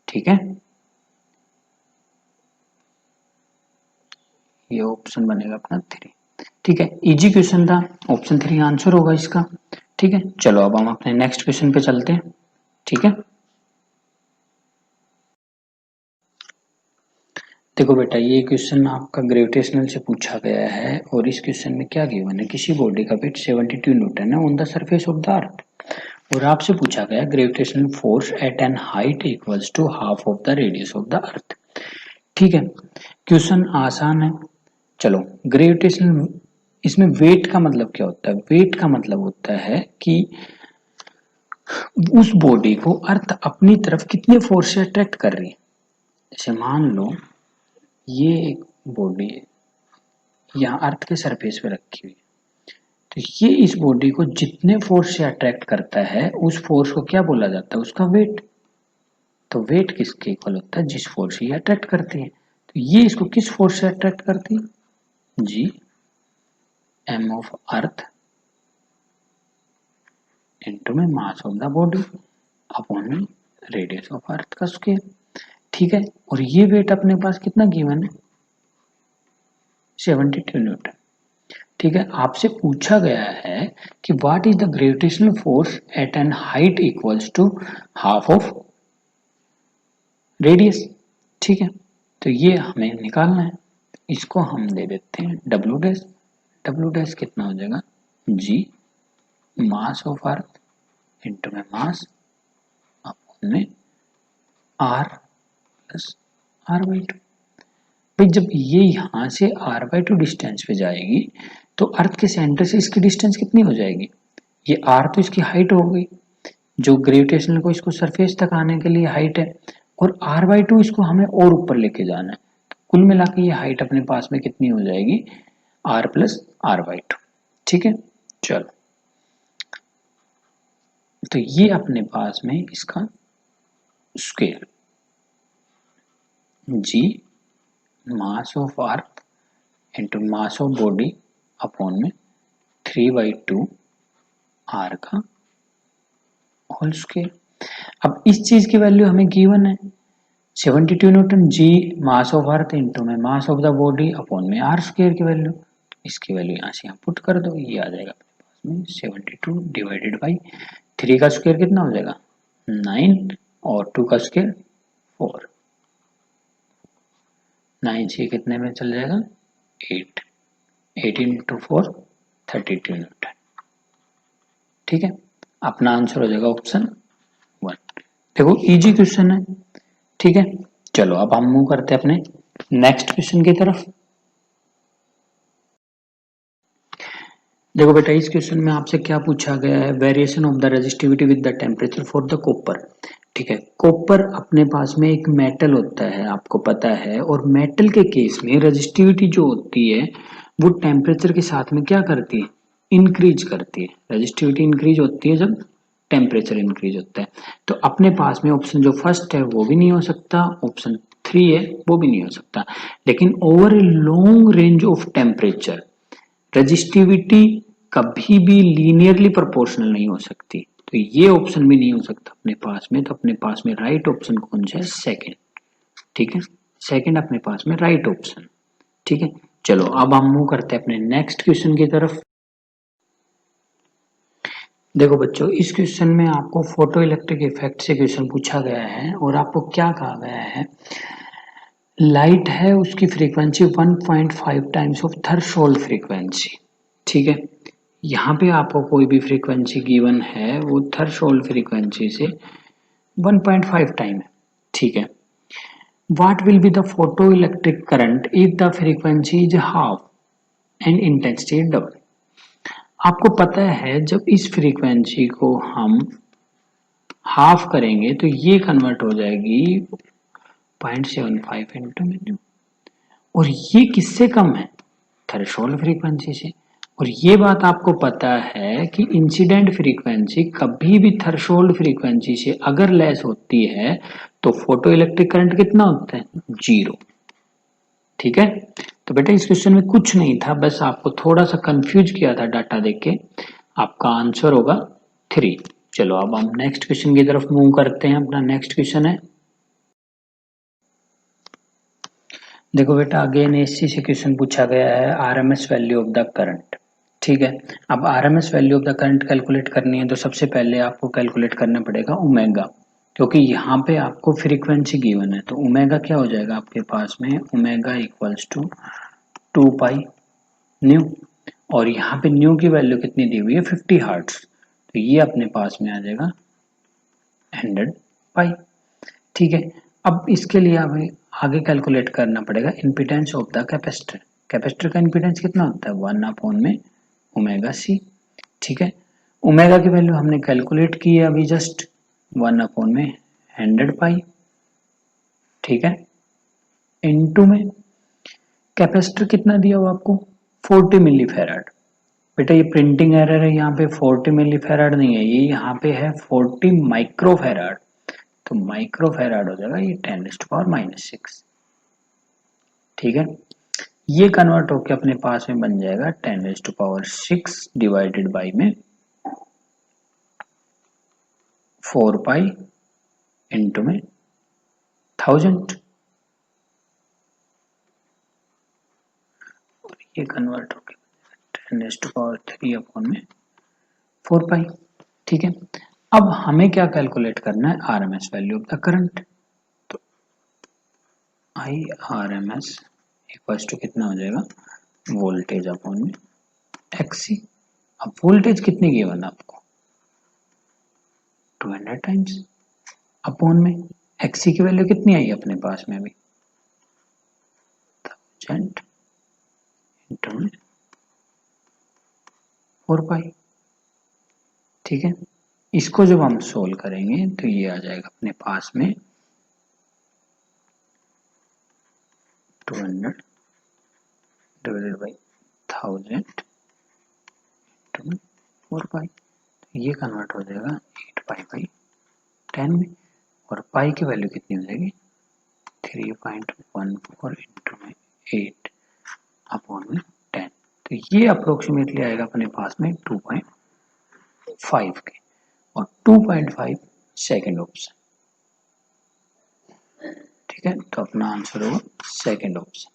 ठीक है, ये ऑप्शन बनेगा अपना 3। ठीक है, इजी क्वेश्चन था, ऑप्शन 3 आंसर होगा इसका। ठीक है, चलो अब हम अपने नेक्स्ट क्वेश्चन पे चलते हैं। ठीक है, देखो बेटा ये क्वेश्चन आपका ग्रेविटेशनल से पूछा गया है, और इस क्वेश्चन में क्या गिवन है, किसी बॉडी का वेट 72 न्यूटन है on the surface of the earth, और आपसे पूछा गया gravitational force at an height equals to half of the radius of the earth. ठीक है, क्वेश्चन आसान है। चलो, ग्रेविटेशनल, इसमें वेट का मतलब क्या होता है, वेट का मतलब होता है कि उस बॉडी को अर्थ अपनी तरफ कितने फोर्स से अट्रैक्ट कर रही है। जैसे मान लो ये एक बॉडी है, यहाँ अर्थ के सरफेस पे रखी हुई है, तो ये इस बॉडी को जितने फोर्स से अट्रैक्ट करता है उस फोर्स को क्या बोला जाता है, उसका वेट। तो वेट किसके इक्वल होता है, जिस फोर्स से ये अट्रैक्ट करती है। तो ये इसको किस फोर्स से अट्रैक्ट करती है, G M of earth into में mass of the body upon में रेडियस ऑफ अर्थ का स्क्वायर। ठीक है, और ये वेट अपने पास कितना गिवन है, 72 न्यूटन। ठीक है, आपसे पूछा गया है कि what is the gravitational force at an height equals to half of radius. ठीक है, तो ये हमें निकालना है, इसको हम दे देते हैं डब्ल्यू डैश। डब्ल्यू डैश कितना हो जाएगा, जी मास ऑफ अर्थ इंटू में मास अपॉन में आर प्लस r/2। भाई जब ये यहाँ से r/2 डिस्टेंस पे जाएगी तो अर्थ के सेंटर से इसकी डिस्टेंस कितनी हो जाएगी, ये r तो इसकी हाइट हो गई, जो ग्रेविटेशनल को इसको सरफेस तक आने के लिए हाइट है, और r/2 इसको हमें और ऊपर लेके जाना है, तो कुल मिला के ये हाइट अपने पास में कितनी हो जाएगी, r प्लस r/2। ठीक है, चलो तो ये अपने पास में इसका square, G mass of earth into mass of body upon में 3/2 r का होल स्क्वायर। अब इस चीज की वैल्यू हमें गिवन है 72 newton, G mass of earth into में mass of the body upon में आर स्क्वायर की वैल्यू, इसकी वैल्यू यहाँ से यहाँ पुट कर दो, ये आ जाएगा अपने पास में 72 डिवाइडेड बाई 3 का स्क्वायर कितना हो जाएगा 9, और 2 का स्क्वायर 4, 9 से कितने में चल जाएगा 8, 18 इंटू 4 32 न्यूटन। ठीक है, अपना आंसर हो जाएगा ऑप्शन 1। देखो इजी क्वेश्चन है, ठीक है। चलो अब हम मूव करते हैं अपने नेक्स्ट क्वेश्चन की तरफ। देखो बेटा इस क्वेश्चन में आपसे क्या पूछा गया है, variation of the resistivity with the temperature for the copper. ठीक है, कॉपर अपने पास में एक मेटल होता है, आपको पता है, और मेटल के केस में रेजिस्टिविटी जो होती है वो टेम्परेचर के साथ में क्या करती है, इंक्रीज करती है। रेजिस्टिविटी इंक्रीज होती है जब टेम्परेचर इंक्रीज होता है। तो अपने पास में ऑप्शन जो फर्स्ट है वो भी नहीं हो सकता, ऑप्शन 3 है वो भी नहीं हो सकता। लेकिन over a long range of temperature resistivity कभी भी लीनियरली प्रोपोर्शनल नहीं हो सकती, तो ये ऑप्शन भी नहीं हो सकता अपने पास में। तो अपने पास में राइट ऑप्शन कौन सा है, सेकंड। ठीक है, सेकंड अपने पास में राइट ऑप्शन। ठीक है, चलो अब हम मूव करते हैं अपने नेक्स्ट क्वेश्चन की तरफ। देखो बच्चों इस क्वेश्चन में आपको फोटो इलेक्ट्रिक इफेक्ट से क्वेश्चन पूछा गया है और आपको क्या कहा गया है, लाइट है उसकी frequency 1.5 times of threshold frequency. ठीक है, यहाँ पे आपको कोई भी फ्रीक्वेंसी गिवन है वो थ्रेशोल्ड फ्रीक्वेंसी से 1.5 टाइम है। ठीक है, what will be the photo electric current if the frequency is half and intensity double. आपको पता है जब इस फ्रीक्वेंसी को हम हाफ करेंगे तो ये कन्वर्ट हो जाएगी 0.75 इंटू मिनट, और ये किससे कम है, थ्रेशोल्ड फ्रीक्वेंसी से। और ये बात आपको पता है कि इंसिडेंट फ्रीक्वेंसी कभी भी थ्रेशोल्ड फ्रीक्वेंसी से अगर लेस होती है तो फोटो इलेक्ट्रिक करंट कितना होता है, 0। ठीक है, तो बेटा इस क्वेश्चन में कुछ नहीं था, बस आपको थोड़ा सा कंफ्यूज किया था डाटा देख के। आपका आंसर होगा 3। चलो अब हम नेक्स्ट क्वेश्चन की तरफ मूव करते हैं। अपना नेक्स्ट क्वेश्चन है, देखो बेटा अगेन एससी से क्वेश्चन पूछा गया है, RMS value of the current. ठीक है, अब RMS value of the current calculate करनी है तो सबसे पहले आपको कैलकुलेट करना पड़ेगा ओमेगा, क्योंकि यहाँ पे आपको फ्रीक्वेंसी गिवन है। तो ओमेगा क्या हो जाएगा आपके पास में, omega equals to 2 pi nu, और यहाँ पे न्यू की वैल्यू कितनी दी हुई है, 50 हर्ट्ज, तो ये अपने पास में आ जाएगा 100 पाई। ठीक है, अब इसके लिए हमें आगे कैलकुलेट करना पड़ेगा impedance of the capacitor. Capacitor का इम्पीडेंस कितना होता है, 1 अपॉन में ओमेगा सी। ठीक है, ओमेगा की वैल्यू हमने कैलकुलेट की है अभी जस्ट, 1 अपॉन में 100 पाई। ठीक है, इनटू में कैपेसिटर कितना दिया हुआ आपको, 40 मिली फेराड। बेटा ये प्रिंटिंग एरर है, यहाँ पे 40 मिली फेराड नहीं है, ये यहाँ पे है 40 माइक्रो फेराड। तो माइक्रो फेराड हो जाएगा ये 10⁻⁻⁶। ठीक है, ये कन्वर्ट होके अपने पास में बन जाएगा 10⁻⁶ डिवाइडेड बाई में 4 पाई इंटू में 1000, और ये कन्वर्ट होके 10⁻³ अपॉन में 4 पाई। ठीक है, अब हमें क्या कैलकुलेट करना है, RMS value of the current. तो आई आरएमएस इक्वल्स टू कितना हो जाएगा, वोल्टेज अपॉन में एक्सी। अब वोल्टेज कितनी गिवन आपको, 200 टाइम्स, अपॉन में एक्सी की वैल्यू कितनी आई अपने पास में अभी, 1000 इंटू में 4 पाई। ठीक है, इसको जब हम सोल्व करेंगे तो ये आ जाएगा अपने पास में 200 डिवाइडेड बाई 1000 इंटू में 4 पाई, तो ये कन्वर्ट हो जाएगा 8 पाई बाई 10 में, और पाई की वैल्यू कितनी हो जाएगी, 3.14 इंटू में 8 अपॉन में 10। तो ये अप्रोक्सीमेटली आएगा अपने पास में 2.5 के, और 2.5 सेकेंड ऑप्शन। ठीक है, तो अपना आंसर होगा सेकेंड ऑप्शन।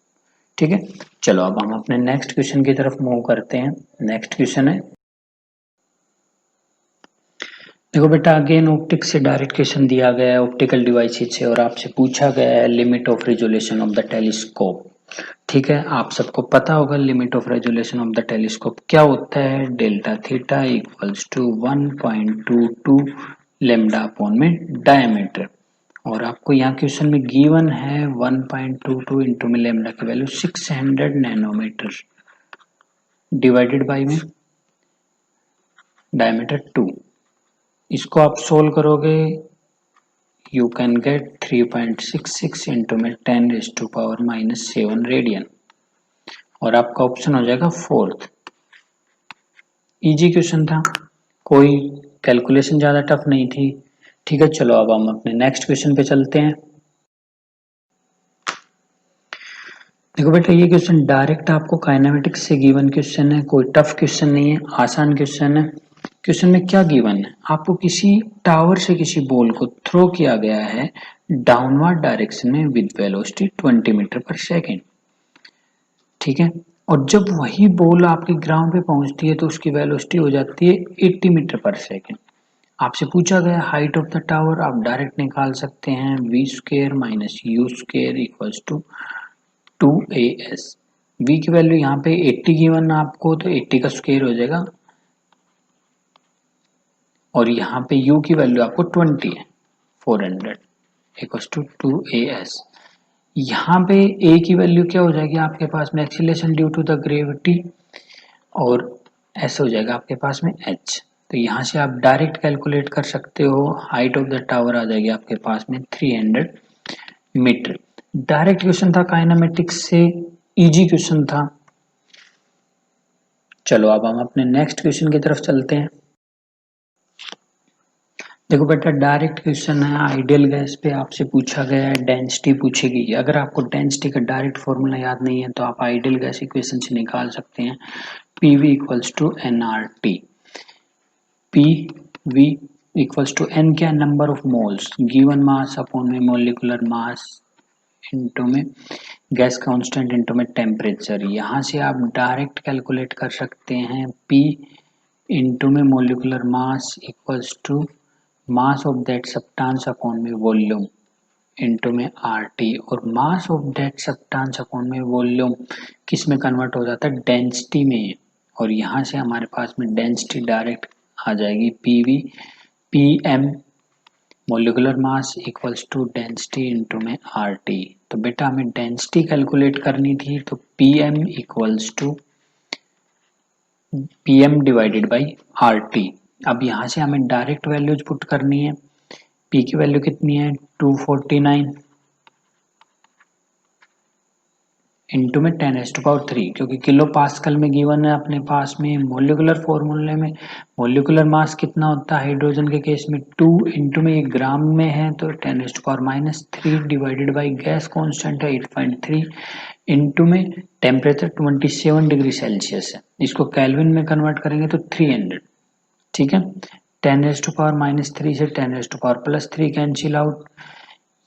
ठीक है, चलो अब हम अपने नेक्स्ट क्वेश्चन की तरफ मूव करते हैं। नेक्स्ट क्वेश्चन है, देखो बेटा अगेन ऑप्टिक्स से डायरेक्ट क्वेश्चन दिया गया है ऑप्टिकल डिवाइसेज से, और आपसे पूछा गया है limit of resolution of the telescope. ठीक है, आप सबको पता होगा limit of resolution of the telescope क्या होता है, delta theta equals to 1.22 lambda upon में डायमीटर। और आपको यहाँ क्वेश्चन में गिवन है 1.22 इंटू में लेमडा की वैल्यू 600 नैनोमीटर डिवाइडेड बाई में डायमीटर 2। इसको आप सोल्व करोगे you can get 3.66 इंटू में 10⁻⁻7 रेडियन और आपका ऑप्शन हो जाएगा फोर्थ। इजी क्वेश्चन था, कोई कैलकुलेशन ज्यादा टफ नहीं थी। ठीक है, चलो अब हम अपने नेक्स्ट क्वेश्चन पे चलते हैं। देखो बेटा, ये क्वेश्चन डायरेक्ट आपको काइनेमेटिक्स से गिवन क्वेश्चन है, कोई टफ क्वेश्चन नहीं है, आसान क्वेश्चन है। क्वेश्चन में क्या गिवन है, आपको किसी टावर से किसी बॉल को थ्रो किया गया है डाउनवर्ड डायरेक्शन में विद वेलोसिटी 20 मीटर पर सेकेंड। ठीक है, और जब वही बॉल आपके ग्राउंड पे पहुंचती है तो उसकी वेलोसिटी हो जाती है 80 मीटर पर सेकेंड। आपसे पूछा गया हाइट ऑफ द टावर, आप डायरेक्ट निकाल सकते हैं v square minus u square equals to 2as। v की वैल्यू यहाँ पे 80 गिवन आपको, तो 80 का स्क्वायर हो जाएगा और यहाँ पे u की वैल्यू आपको 20 है 400 इक्वल्स टू 2as। यहाँ पे a की वैल्यू क्या हो जाएगी आपके पास में, acceleration due to the gravity, और s हो जाएगा आपके पास में h। तो यहाँ से आप डायरेक्ट कैलकुलेट कर सकते हो, हाइट ऑफ द टावर आ जाएगी आपके पास में 300 मीटर। डायरेक्ट क्वेश्चन था काइनेमेटिक्स से, इजी क्वेश्चन था। चलो अब हम अपने नेक्स्ट क्वेश्चन की तरफ चलते हैं। देखो बेटा, डायरेक्ट क्वेश्चन है, आइडियल गैस पे आपसे पूछा गया है, डेंसिटी पूछेगी। अगर आपको डेंसिटी का डायरेक्ट फॉर्मूला याद नहीं है तो आप आइडियल गैस इक्वेशन से निकाल सकते हैं, PV equals to nRT। PV equals to n क्या, number of moles given mass upon में मोलिकुलर मास इंटू में गैस कांस्टेंट इंटू में टेम्परेचर। यहाँ से आप डायरेक्ट कैलकुलेट कर सकते हैं, P इंटू में molecular mass equals to mass of that substance upon में वॉल्यूम इंटू में RT। और mass of that substance upon में वॉल्यूम किस में कन्वर्ट हो जाता है, डेंसिटी में। और यहाँ से हमारे पास में डेंसिटी डायरेक्ट आ जाएगी, PM molecular mass equals to density into में RT। तो बेटा हमें डेंसिटी कैलकुलेट करनी थी, तो PM equals to PM divided by RT। अब यहाँ से हमें डायरेक्ट वैल्यूज पुट करनी है। P की वैल्यू कितनी है 249 इंटू में 10⁻3, क्योंकि किलो पास्कल में गिवन है अपने पास में। मोलिकुलर फॉर्मूले में मोलिकुलर मास कितना होता है हाइड्रोजन के केस में 2 इंटू में 1 ग्राम में है तो 10⁻³ डिवाइडेड बाई गैस कांस्टेंट है 8.3 इंटू में टेम्परेचर 27 डिग्री सेल्सियस है। इसको केल्विन में कन्वर्ट करेंगे तो 300। ठीक है, 10⁻³ से 10⁻+3 कैंसिल आउट,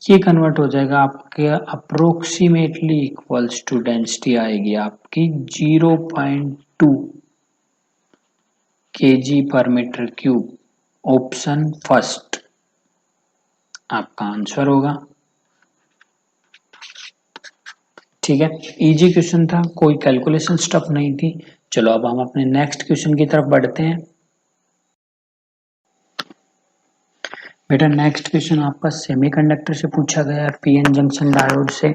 ये कन्वर्ट हो जाएगा आपके अप्रोक्सीमेटली इक्वल्स टू डेंसिटी आएगी आपकी 0.2 kg/m³। ऑप्शन फर्स्ट आपका आंसर होगा। ठीक है, इजी क्वेश्चन था, कोई कैलकुलेशन स्टफ नहीं थी। चलो अब हम अपने नेक्स्ट क्वेश्चन की तरफ बढ़ते हैं। बेटा नेक्स्ट क्वेश्चन आपका सेमीकंडक्टर से पूछा गया है, पीएन जंक्शन डायोड से।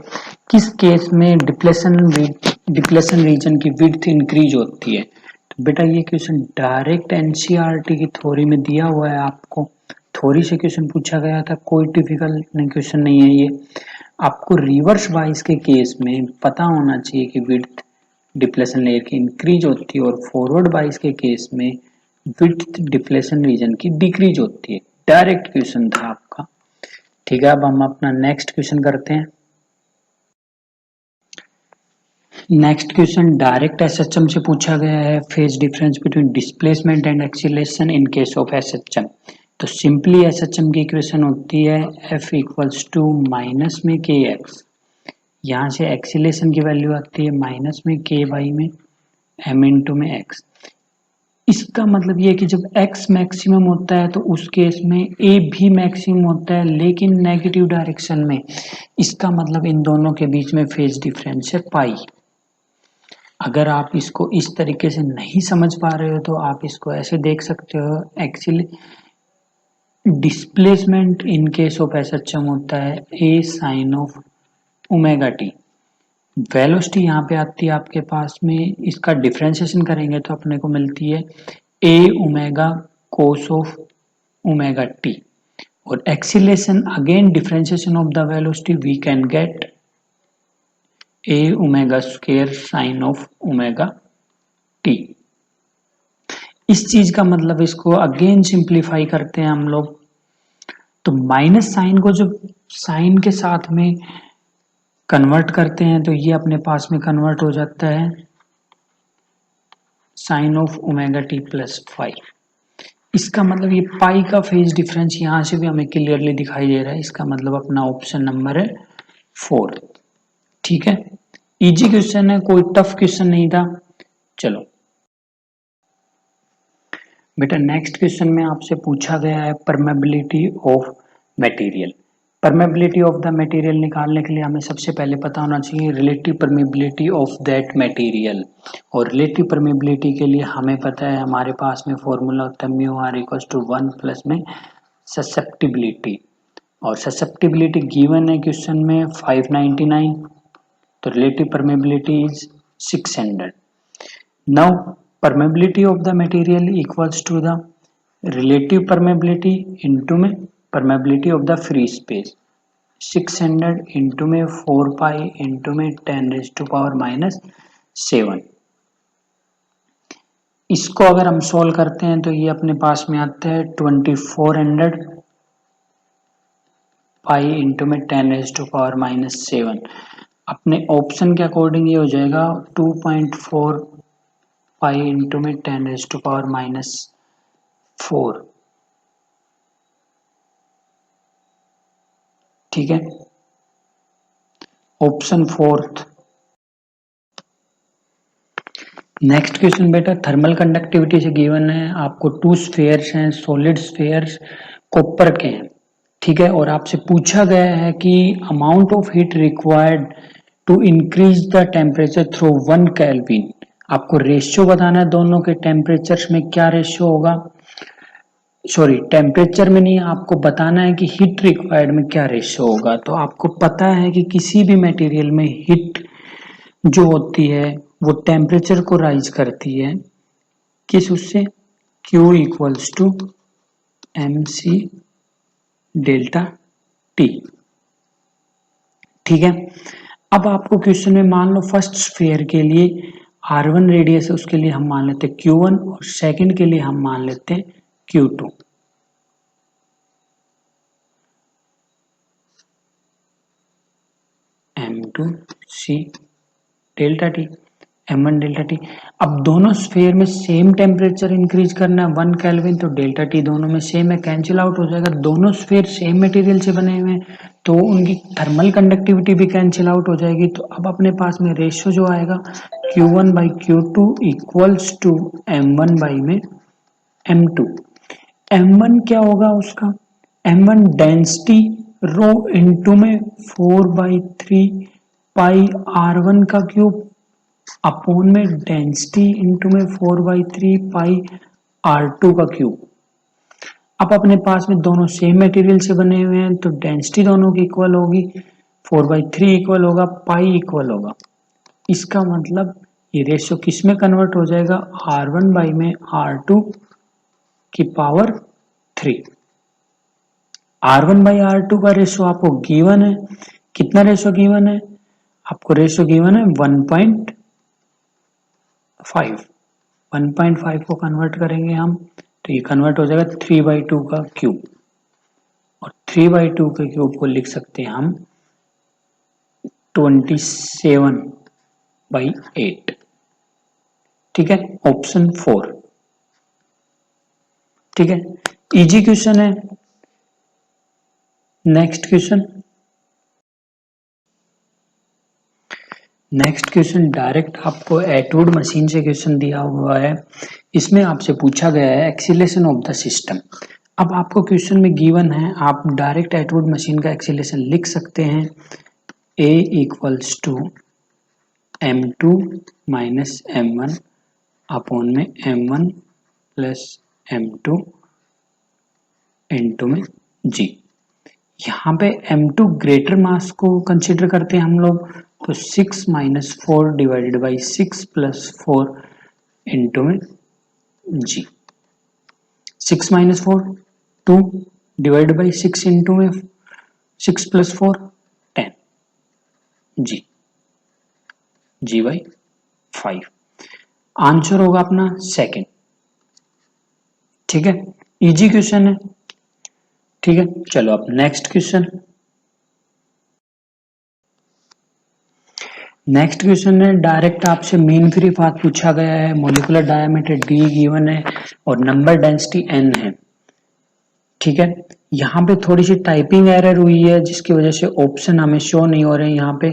किस केस में डिप्लेशन रीजन की विड्थ इंक्रीज होती है। तो बेटा ये क्वेश्चन डायरेक्ट एनसीईआरटी की थ्योरी में दिया हुआ है, आपको थ्योरी से क्वेश्चन पूछा गया था, कोई डिफिकल्ट क्वेश्चन नहीं है ये। आपको रिवर्स बाइस के केस में पता होना चाहिए कि विड्थ डिप्लेशन लेयर की इंक्रीज होती है और फॉरवर्ड बाइस के केस में विड्थ डिप्लेशन रीजन की डिक्रीज होती है। डायरेक्ट क्वेश्चन था आपका। ठीक है, अब हम अपना नेक्स्ट क्वेश्चन करते हैं। नेक्स्ट क्वेश्चन डायरेक्ट एसएचएम से पूछा गया है, phase difference between displacement and acceleration in case of SHM. तो सिंपली एसएचएम की इक्वेशन होती है F इक्वल्स टू माइनस में kx, यहाँ से एक्सीलरेशन की वैल्यू आती है माइनस में k बाई में m इंटू में x। इसका मतलब ये है कि जब x मैक्सिमम होता है तो उस केस में a भी मैक्सिमम होता है, लेकिन नेगेटिव डायरेक्शन में। इसका मतलब इन दोनों के बीच में फेज डिफरेंस है पाई। अगर आप इसको इस तरीके से नहीं समझ पा रहे हो तो आप इसको ऐसे देख सकते हो। Actually displacement in case of SHM होता है a sine of omega t. Velocity यहाँ पे आती है आपके पास में, इसका डिफ्रेंशिएशन करेंगे तो अपने को मिलती है a omega cos of omega t. और acceleration again differentiation of the velocity we can get a omega square sine of omega t. इस चीज का मतलब इसको अगेन सिंप्लीफाई करते हैं हम लोग, तो माइनस साइन को जब साइन के साथ में कन्वर्ट करते हैं तो ये अपने पास में कन्वर्ट हो जाता है sine of omega t plus five. इसका मतलब ये पाई का फेज डिफरेंस यहां से भी हमें क्लियरली दिखाई दे रहा है। इसका मतलब अपना ऑप्शन नंबर है 4। ठीक है, इजी क्वेश्चन है, कोई टफ क्वेश्चन नहीं था। चलो बेटा नेक्स्ट क्वेश्चन में आपसे पूछा गया है permeability of material. Permeability of the material निकालने के लिए हमें सबसे पहले पता होना चाहिए relative permeability of that material. और रिलेटिव परमेबिलिटी के लिए हमें पता है हमारे पास में फॉर्मूला होता है mu r equal to 1 plus में ससेप्टिबिलिटी। और ससेप्टिबिलिटी गिवन है क्वेश्चन में 599, तो relative permeability is 600। Now permeability of the material equals to the relative permeability into में permeability of the free space 600 into में 4 pi into में 10 raised to power minus 7। इसको अगर हम सॉल्व करते हैं तो ये अपने पास में आता है 2400 पाई इंटू में 10 raised to power minus 7। अपने ऑप्शन के अकॉर्डिंग ये हो जाएगा 2.4 पाई इंटू में 10 रेज टू पावर माइनस 4। ठीक है, ऑप्शन 4। नेक्स्ट क्वेश्चन बेटा थर्मल कंडक्टिविटी से गिवन है, आपको 2 स्फीयर्स हैं, सॉलिड स्फीयर्स कॉपर के हैं। ठीक है, और आपसे पूछा गया है कि amount of heat required to increase the temperature through 1 kelvin. आपको रेशियो बताना है दोनों के टेम्परेचर्स में क्या रेशियो होगा। सॉरी, टेम्परेचर में नहीं, आपको बताना है कि हीट रिक्वायर्ड में क्या रेशियो होगा। तो आपको पता है कि किसी भी मटेरियल में हीट जो होती है वो टेम्परेचर को राइज करती है किस उससे, Q equals to mc delta T। ठीक है, अब आपको क्वेश्चन में मान लो फर्स्ट स्फीयर के लिए R1 रेडियस है, उसके लिए हम मान लेते हैं Q1 और सेकंड के लिए हम मान लेते हैं Q2। M2 C delta T, M1 delta T. अब दोनों स्फीयर में सेम टेम्परेचर इंक्रीज करना है 1 केल्विन, तो डेल्टा टी दोनों में सेम है, कैंसिल आउट हो जाएगा। दोनों स्फीयर सेम मटेरियल से बने हुए हैं तो उनकी थर्मल कंडक्टिविटी भी कैंसिल आउट हो जाएगी। तो अब अपने पास में रेशियो जो आएगा Q1 by Q2 equals to M1 by में M2। M1 क्या होगा उसका, M1 डेंसिटी रो इंटू में 4/3 पाई R1 का क्यूब अपॉन में डेंसिटी इंटू में 4/3 पाई R2 का क्यूब। अब अपने पास में दोनों सेम मटेरियल से बने हुए हैं तो डेंसिटी दोनों की इक्वल होगी, 4/3 इक्वल होगा, पाई इक्वल होगा। इसका मतलब ये रेशियो किस में कन्वर्ट हो जाएगा, R1 बाई में R2 की पावर 3। R1 बाई R2 का रेशियो आपको गिवन है, कितना रेशियो गिवन है आपको, रेशियो गिवन है 1.5। 1.5 को कन्वर्ट करेंगे हम तो ये कन्वर्ट हो जाएगा 3/2 का क्यूब, और 3/2 के क्यूब को लिख सकते हैं हम 27/8। ठीक है, ऑप्शन 4। ठीक है, इजी क्वेश्चन है। Next question, next question direct आपको एटवुड मशीन से क्वेश्चन दिया हुआ है। इसमें आपसे पूछा गया है एक्सीलरेशन ऑफ द सिस्टम। अब आपको क्वेश्चन में गिवन है, आप डायरेक्ट एटवुड मशीन का एक्सीलरेशन लिख सकते हैं A equals to m2 minus m1 upon में m1 प्लस m2 इंटू में g। यहाँ पे m2 ग्रेटर मास को कंसिडर करते हैं हम लोग, तो 6 minus 4 divided by 6 plus 4 into में g। 6 minus 4 2 divided by 6 into में 6 प्लस 4 10 g बाई 5। आंसर होगा अपना सेकंड। ठीक है, इजी क्वेश्चन है। ठीक है, चलो अब नेक्स्ट क्वेश्चन। नेक्स्ट क्वेश्चन है डायरेक्ट आपसे मीन फ्री पाथ पूछा गया है, मोलिकुलर डायमीटर d गिवन है और नंबर डेंसिटी n है। ठीक है, यहाँ पे थोड़ी सी टाइपिंग एरर हुई है जिसकी वजह से ऑप्शन हमें शो नहीं हो रहे हैं यहाँ पे,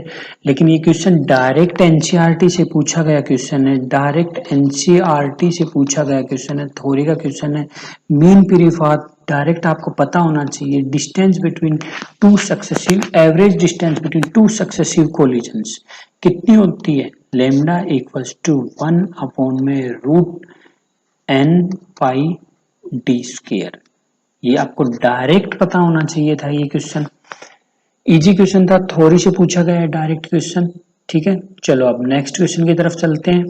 लेकिन ये क्वेश्चन डायरेक्ट एनसीईआरटी से पूछा गया क्वेश्चन है, डायरेक्ट एनसीईआरटी से पूछा गया क्वेश्चन है, थ्योरी का क्वेश्चन है। मीन फ्री पाथ डायरेक्ट आपको पता होना चाहिए, distance between two successive, average distance between two successive collisions कितनी होती है, लेमडा इक्वल्स टू 1 अपॉन में रूट n पाई d स्क्वायर। ये आपको डायरेक्ट पता होना चाहिए था। ये क्वेश्चन इजी क्वेश्चन था, थ्योरी से पूछा गया है डायरेक्ट क्वेश्चन। ठीक है, चलो अब नेक्स्ट क्वेश्चन की तरफ चलते हैं।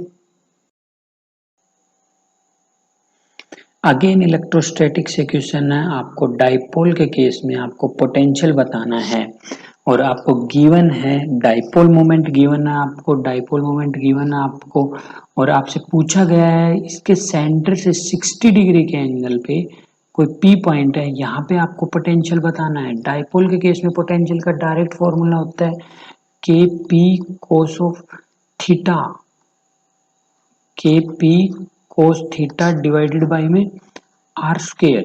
अगेन इलेक्ट्रोस्टैटिक से क्वेश्चन है, आपको डाइपोल के केस में आपको पोटेंशियल बताना है और आपको गिवन है डाइपोल मोमेंट गिवन है, आपको डाइपोल मोमेंट गिवन है आपको, और आपसे पूछा गया है इसके सेंटर से 60 डिग्री के एंगल पे कोई P पॉइंट है, यहाँ पे आपको पोटेंशियल बताना है। डाइपोल के केस में पोटेंशियल का डायरेक्ट फॉर्मूला होता है Kp cos of theta, Kp cos theta divided by में r स्क्वायर।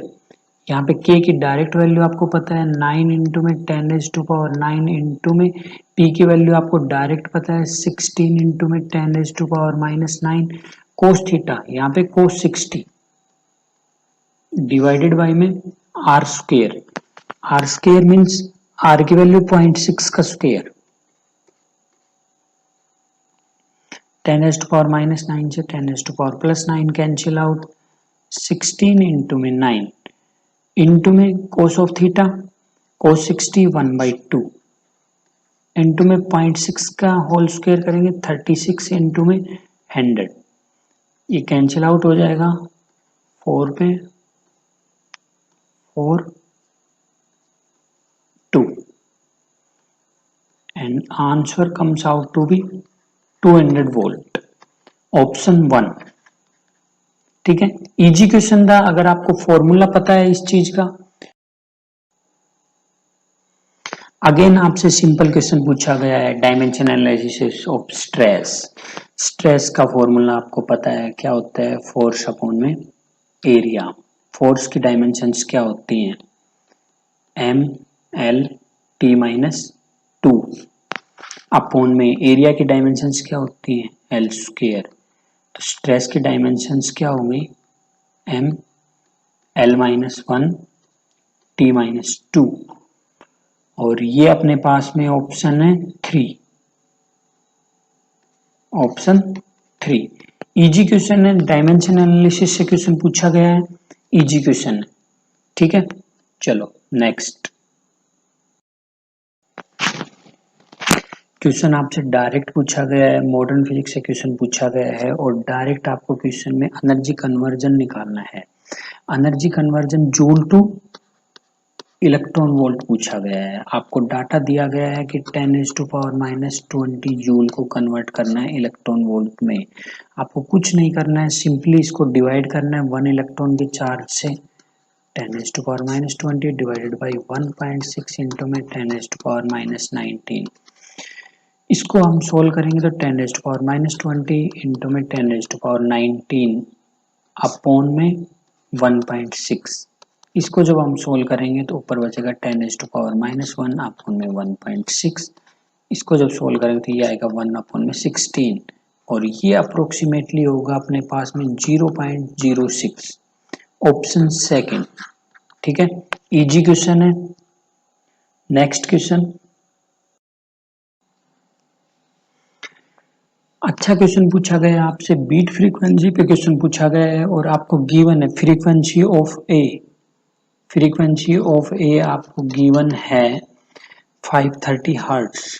यहाँ पे k की डायरेक्ट वैल्यू आपको पता है 9 इंटू में 10⁻9 इंटू में p की वैल्यू आपको डायरेक्ट पता है 16 इंटू में 10⁻⁻9 cos थीटा, यहाँ पे cos 60 डिवाइडेड बाई में r square. r square means r की वैल्यू 0.6 का स्क्वायर, 10⁻⁻9 से 10⁻+9 कैंसिल आउट, 16 इंटू में 9 इंटू में cos of theta, cos 60 1/2 into में 0.6 का होल स्क्वायर करेंगे 36 इंटू में 100, ये कैंसिल आउट हो जाएगा 4 पे 4 2 and answer comes out to be 200 volt, option 1। ठीक है, इजी क्वेश्चन था अगर आपको फॉर्मूला पता है इस चीज का। अगेन आपसे सिंपल क्वेश्चन पूछा गया है, dimension analysis of stress. Stress का फॉर्मूला आपको पता है क्या होता है, फोर्स अपॉन में एरिया। फोर्स की डायमेंशंस क्या होती हैं, M L T minus 2 upon में एरिया की डायमेंशंस क्या होती हैं, एल स्क्वायर। तो स्ट्रेस की डायमेंशंस क्या होंगी, M L minus 1 T minus 2, और ये अपने पास में ऑप्शन है 3, ऑप्शन 3। इजी क्वेश्चन है, डायमेंशन एनालिसिस से क्वेश्चन पूछा गया है, इजी क्वेश्चन है। ठीक है, चलो नेक्स्ट क्वेश्चन आपसे डायरेक्ट पूछा गया है, मॉडर्न फिजिक्स से क्वेश्चन पूछा गया है और डायरेक्ट आपको क्वेश्चन में एनर्जी कन्वर्जन निकालना है। Energy conversion joule two electron volt पूछा गया है। आपको डाटा दिया गया है कि 10⁻⁻20 जूल को कन्वर्ट करना है इलेक्ट्रॉन वोल्ट में। आपको कुछ नहीं करना है, सिंपली इसको डिवाइड करना है 1 इलेक्ट्रॉन के चार्ज से, 10⁻⁻20 डिवाइडेड बाई 1.6 इंटू में 10⁻⁻19। इसको हम सोल्व करेंगे तो 10⁻⁻20 इंटू में 10⁻19 अपॉन में 1.6। इसको जब हम सोल्व करेंगे तो ऊपर बचेगा 10⁻⁻1 अपॉन में 1.6 इसको जब सोल्व करेंगे तो ये आएगा 1/16 और ये अप्रोक्सीमेटली होगा अपने पास में 0.06, ऑप्शन सेकंड। ठीक है, इजी क्वेश्चन है। नेक्स्ट क्वेश्चन, अच्छा क्वेश्चन पूछा गया है आपसे, बीट फ्रीक्वेंसी पे क्वेश्चन पूछा गया है और आपको गिवन है frequency of A, frequency of A आपको गिवन है 530 हर्ट्ज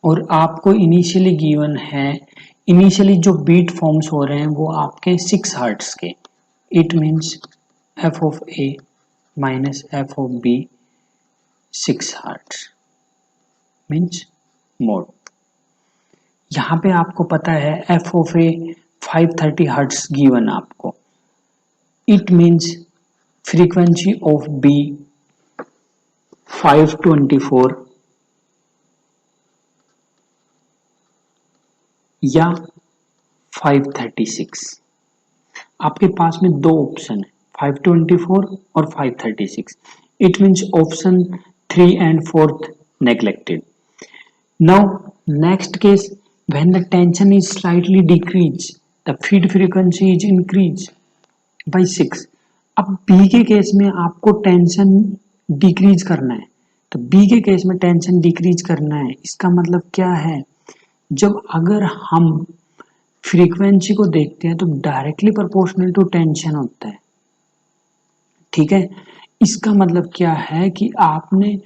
और आपको इनिशियली गिवन है, इनिशियली जो बीट फॉर्म्स हो रहे हैं वो आपके 6 हर्ट्ज के, it means f of A minus f of B 6 hertz means mod. यहाँ पे आपको पता है f of A 530 hertz given आपको, it means frequency of B 524 या 536। आपके पास में दो ऑप्शन है 524 और 536, it means option 3 and 4 neglected. Now next case, when the tension is slightly decreased, the feed frequency is increased by 6. अब B के केस में आपको टेंशन डिक्रीज करना है, तो बी के केस में टेंशन डिक्रीज करना है, इसका मतलब क्या है, जब अगर हम फ्रीक्वेंसी को देखते हैं तो डायरेक्टली प्रोपोर्शनल टू टेंशन होता है। ठीक है, इसका मतलब क्या है कि आपने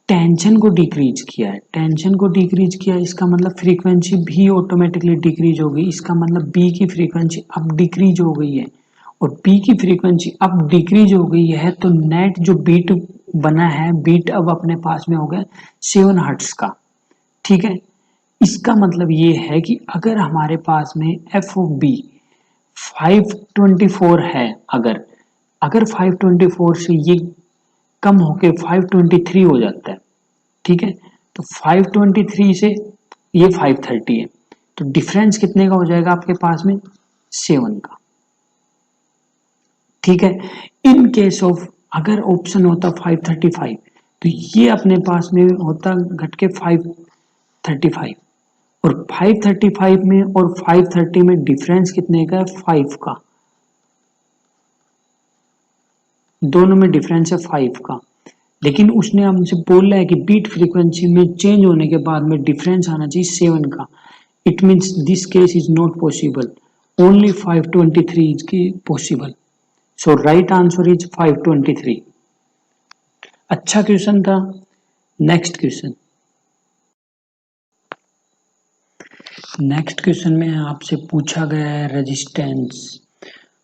टेंशन को डिक्रीज किया है, टेंशन को डिक्रीज किया, इसका मतलब फ्रीक्वेंसी भी ऑटोमेटिकली डिक्रीज हो गई, इसका मतलब बी की फ्रीक्वेंसी अब डिक्रीज हो गई है और बी की फ्रीक्वेंसी अब डिक्रीज हो गई है, तो नेट जो बीट बना है, बीट अब अपने पास में हो गया 7 हर्ट्ज का। ठीक है, इसका मतलब ये है कि अगर हमारे पास में एफ ऑफ बी 524 है, अगर 524 से ये कम होके 523 हो जाता है, ठीक है, तो 523 से ये 530 है, तो डिफरेंस कितने का हो जाएगा आपके पास में 7 का। ठीक है, इन केस ऑफ अगर ऑप्शन होता 535 तो ये अपने पास में होता घट के 535 और 535 में और 530 में डिफरेंस कितने का है 5 का, दोनों में डिफरेंस है 5 का, लेकिन उसने हमसे बोला है कि बीट फ्रीक्वेंसी में चेंज होने के बाद में डिफरेंस आना चाहिए 7 का, it means this case is not possible, only 523 is possible, so right answer is 523। अच्छा क्वेश्चन था। नेक्स्ट क्वेश्चन, नेक्स्ट क्वेश्चन में आपसे पूछा गया है रेजिस्टेंस,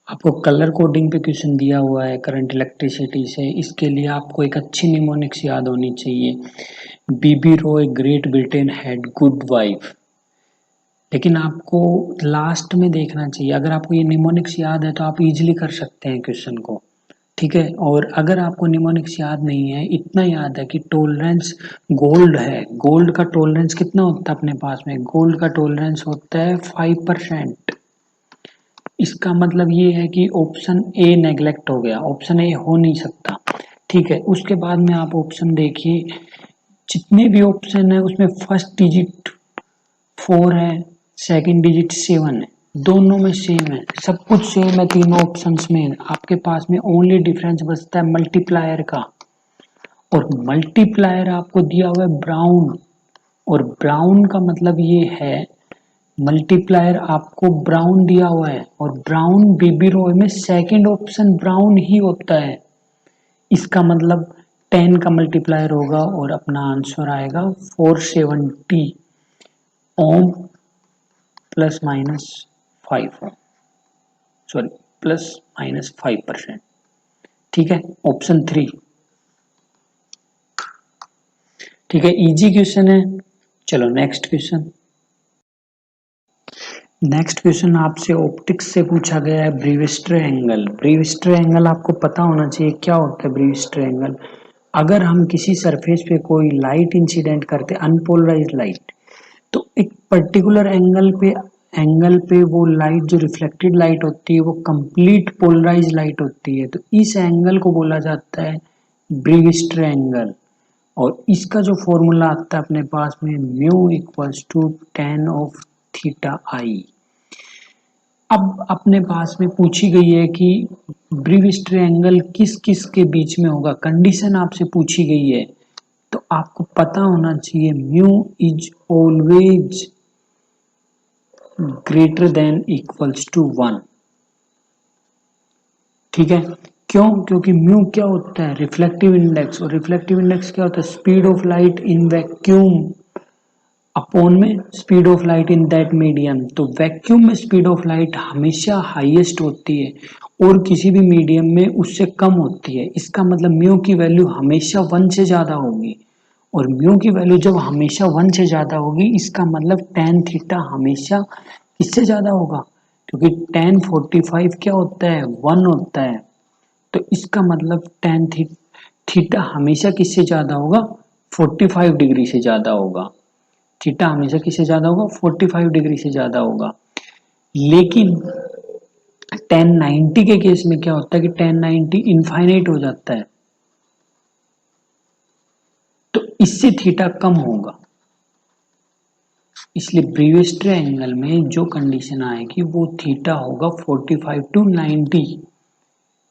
आपको कलर कोडिंग पे क्वेश्चन दिया हुआ है करंट इलेक्ट्रिसिटी से, इसके लिए आपको एक अच्छी निमोनिक्स याद होनी चाहिए, B B Roy Great Britain had good wife, लेकिन आपको लास्ट में देखना चाहिए, अगर आपको ये निमोनिक्स याद है तो आप इजीली कर सकते हैं क्वेश्चन को। ठीक है, और अगर आपको निमोनिक्स याद नहीं है, इतना याद है कि टॉलरेंस गोल्ड है, गोल्ड का टॉलरेंस कितना होता है अपने पास में, गोल्ड का टॉलरेंस होता है 5%, इसका मतलब ये है कि ऑप्शन ए नेग्लेक्ट हो गया, ऑप्शन ए हो नहीं सकता। ठीक है, उसके बाद में आप ऑप्शन देखिए, जितने भी ऑप्शन है उसमें फर्स्ट डिजिट 4 है, सेकंड डिजिट 7 है, दोनों में सेम है, सब कुछ सेम है तीनों ऑप्शंस में, आपके पास में ओनली डिफरेंस बचता है मल्टीप्लायर का, और मल्टीप्लायर आपको दिया हुआ है ब्राउन, और ब्राउन का मतलब ये है मल्टीप्लायर आपको ब्राउन दिया हुआ है, और ब्राउन बीबी रॉय में सेकंड ऑप्शन ब्राउन ही होता है, इसका मतलब 10 का मल्टीप्लायर होगा और अपना आंसर आएगा 470 ohm plus minus 5 sorry plus minus 5%। ठीक है, ऑप्शन 3। ठीक है, इजी क्वेश्चन है। चलो नेक्स्ट क्वेश्चन, नेक्स्ट क्वेश्चन आपसे ऑप्टिक्स से पूछा गया है ब्रीविस्टर एंगल। ब्रीविस्टर एंगल आपको पता होना चाहिए क्या होता है ब्रीविस्टर एंगल, अगर हम किसी सरफेस पे कोई लाइट इंसिडेंट करते अनपोलराइज लाइट, तो एक पर्टिकुलर एंगल पे वो लाइट जो रिफ्लेक्टेड लाइट होती है वो कंप्लीट पोलराइज लाइट होती है, तो इस एंगल को बोला जाता है ब्रीविस्टर एंगल, और इसका जो फॉर्मूला आता है अपने पास में mu equals to tan of theta i. अब अपने पास में पूछी गई है कि ब्रीवियस ट्रायंगल किस किस के बीच में होगा, कंडीशन आपसे पूछी गई है, तो आपको पता होना चाहिए mu is always greater than equals to 1। ठीक है, क्यों? क्योंकि म्यू क्या होता है? रिफ्लेक्टिव इंडेक्स, और रिफ्लेक्टिव इंडेक्स क्या होता है? Speed of light in vacuum upon में speed of light in that medium. तो वैक्यूम में स्पीड ऑफ लाइट हमेशा हाईएस्ट होती है और किसी भी मीडियम में उससे कम होती है। इसका मतलब म्यू की वैल्यू हमेशा 1 से ज्यादा होगी, और म्यू की वैल्यू जब हमेशा 1 से ज्यादा होगी इसका मतलब tan थीटा हमेशा किससे ज्यादा होगा? क्योंकि tan 45 क्या होता है? 1 होता है। तो इसका मतलब tan थीटा हमेशा किससे ज्यादा होगा? 45 डिग्री से ज्यादा होगा। थीटा हमेशा किससे ज्यादा होगा? 45 डिग्री से ज्यादा होगा। लेकिन tan 90 के केस में क्या होता है कि tan 90 इनफाइनाइट हो जाता है, तो इससे थीटा कम होगा। इसलिए ब्रीवियस ट्रायंगल में जो कंडीशन आएगी वो थीटा होगा 45 टू 90।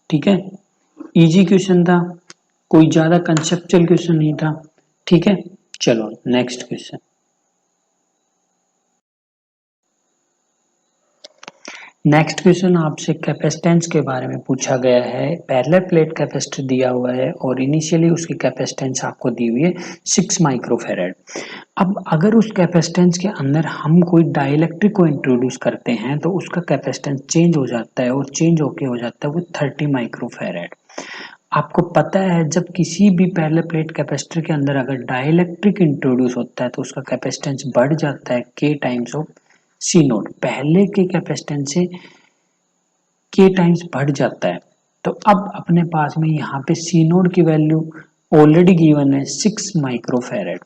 ठीक है, इजी क्वेश्चन था, कोई ज्यादा कंसेप्चुअल क्वेश्चन नहीं था। ठीक है, चलो नेक्स्ट क्वेश्चन। नेक्स्ट क्वेश्चन आपसे कैपेसिटेंस के बारे में पूछा गया है। पैरेलल प्लेट कैपेसिटर दिया हुआ है और इनिशियली उसकी कैपेसिटेंस आपको दी हुई है 6 माइक्रोफैराड। अब अगर उस कैपेसिटेंस के अंदर हम कोई डाइलेक्ट्रिक को इंट्रोड्यूस करते हैं तो उसका कैपेसिटेंस चेंज हो जाता है, और चेंज होके हो जाता है वो 30 माइक्रोफैराड। आपको पता है जब किसी भी पैरेलल प्लेट कैपेसिटर के अंदर अगर डाइलेक्ट्रिक इंट्रोड्यूस होता है तो उसका कैपेसिटेंस बढ़ जाता है k times of C nought. पहले के कैपेसिटेंस से k टाइम्स बढ़ जाता है। तो अब अपने पास में यहाँ पे सी नोट की वैल्यू ऑलरेडी गिवन है 6 माइक्रोफैराड।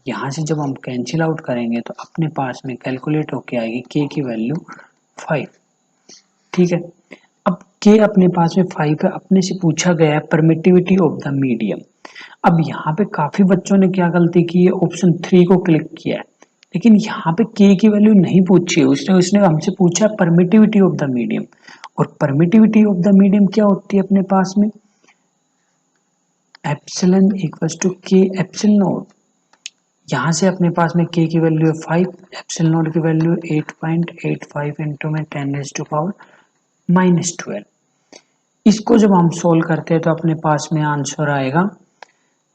यहाँ से जब हम कैंसिल आउट करेंगे तो अपने पास में कैलकुलेट होके आएगी k की वैल्यू 5। ठीक है, अब k अपने पास में 5 है। अपने से पूछा गया है परमिटिविटी ऑफ द मीडियम। अब यहाँ पे काफी बच्चों ने क्या गलती की है, ऑप्शन 3 को क्लिक किया है, लेकिन यहाँ पे k की वैल्यू नहीं पूछी है, उसने हमसे पूछा परमिटिविटी ऑफ द मीडियम। और परमिटिविटी ऑफ द मीडियम क्या होती है अपने पास में? Epsilon equals to k epsilon nought. यहाँ से अपने पास में k की वैल्यू है 5, एप्सिलॉन नॉट की वैल्यू 8.85 इंटू में 10⁻⁻12। इसको जब हम सोल्व करते हैं तो अपने पास में आंसर आएगा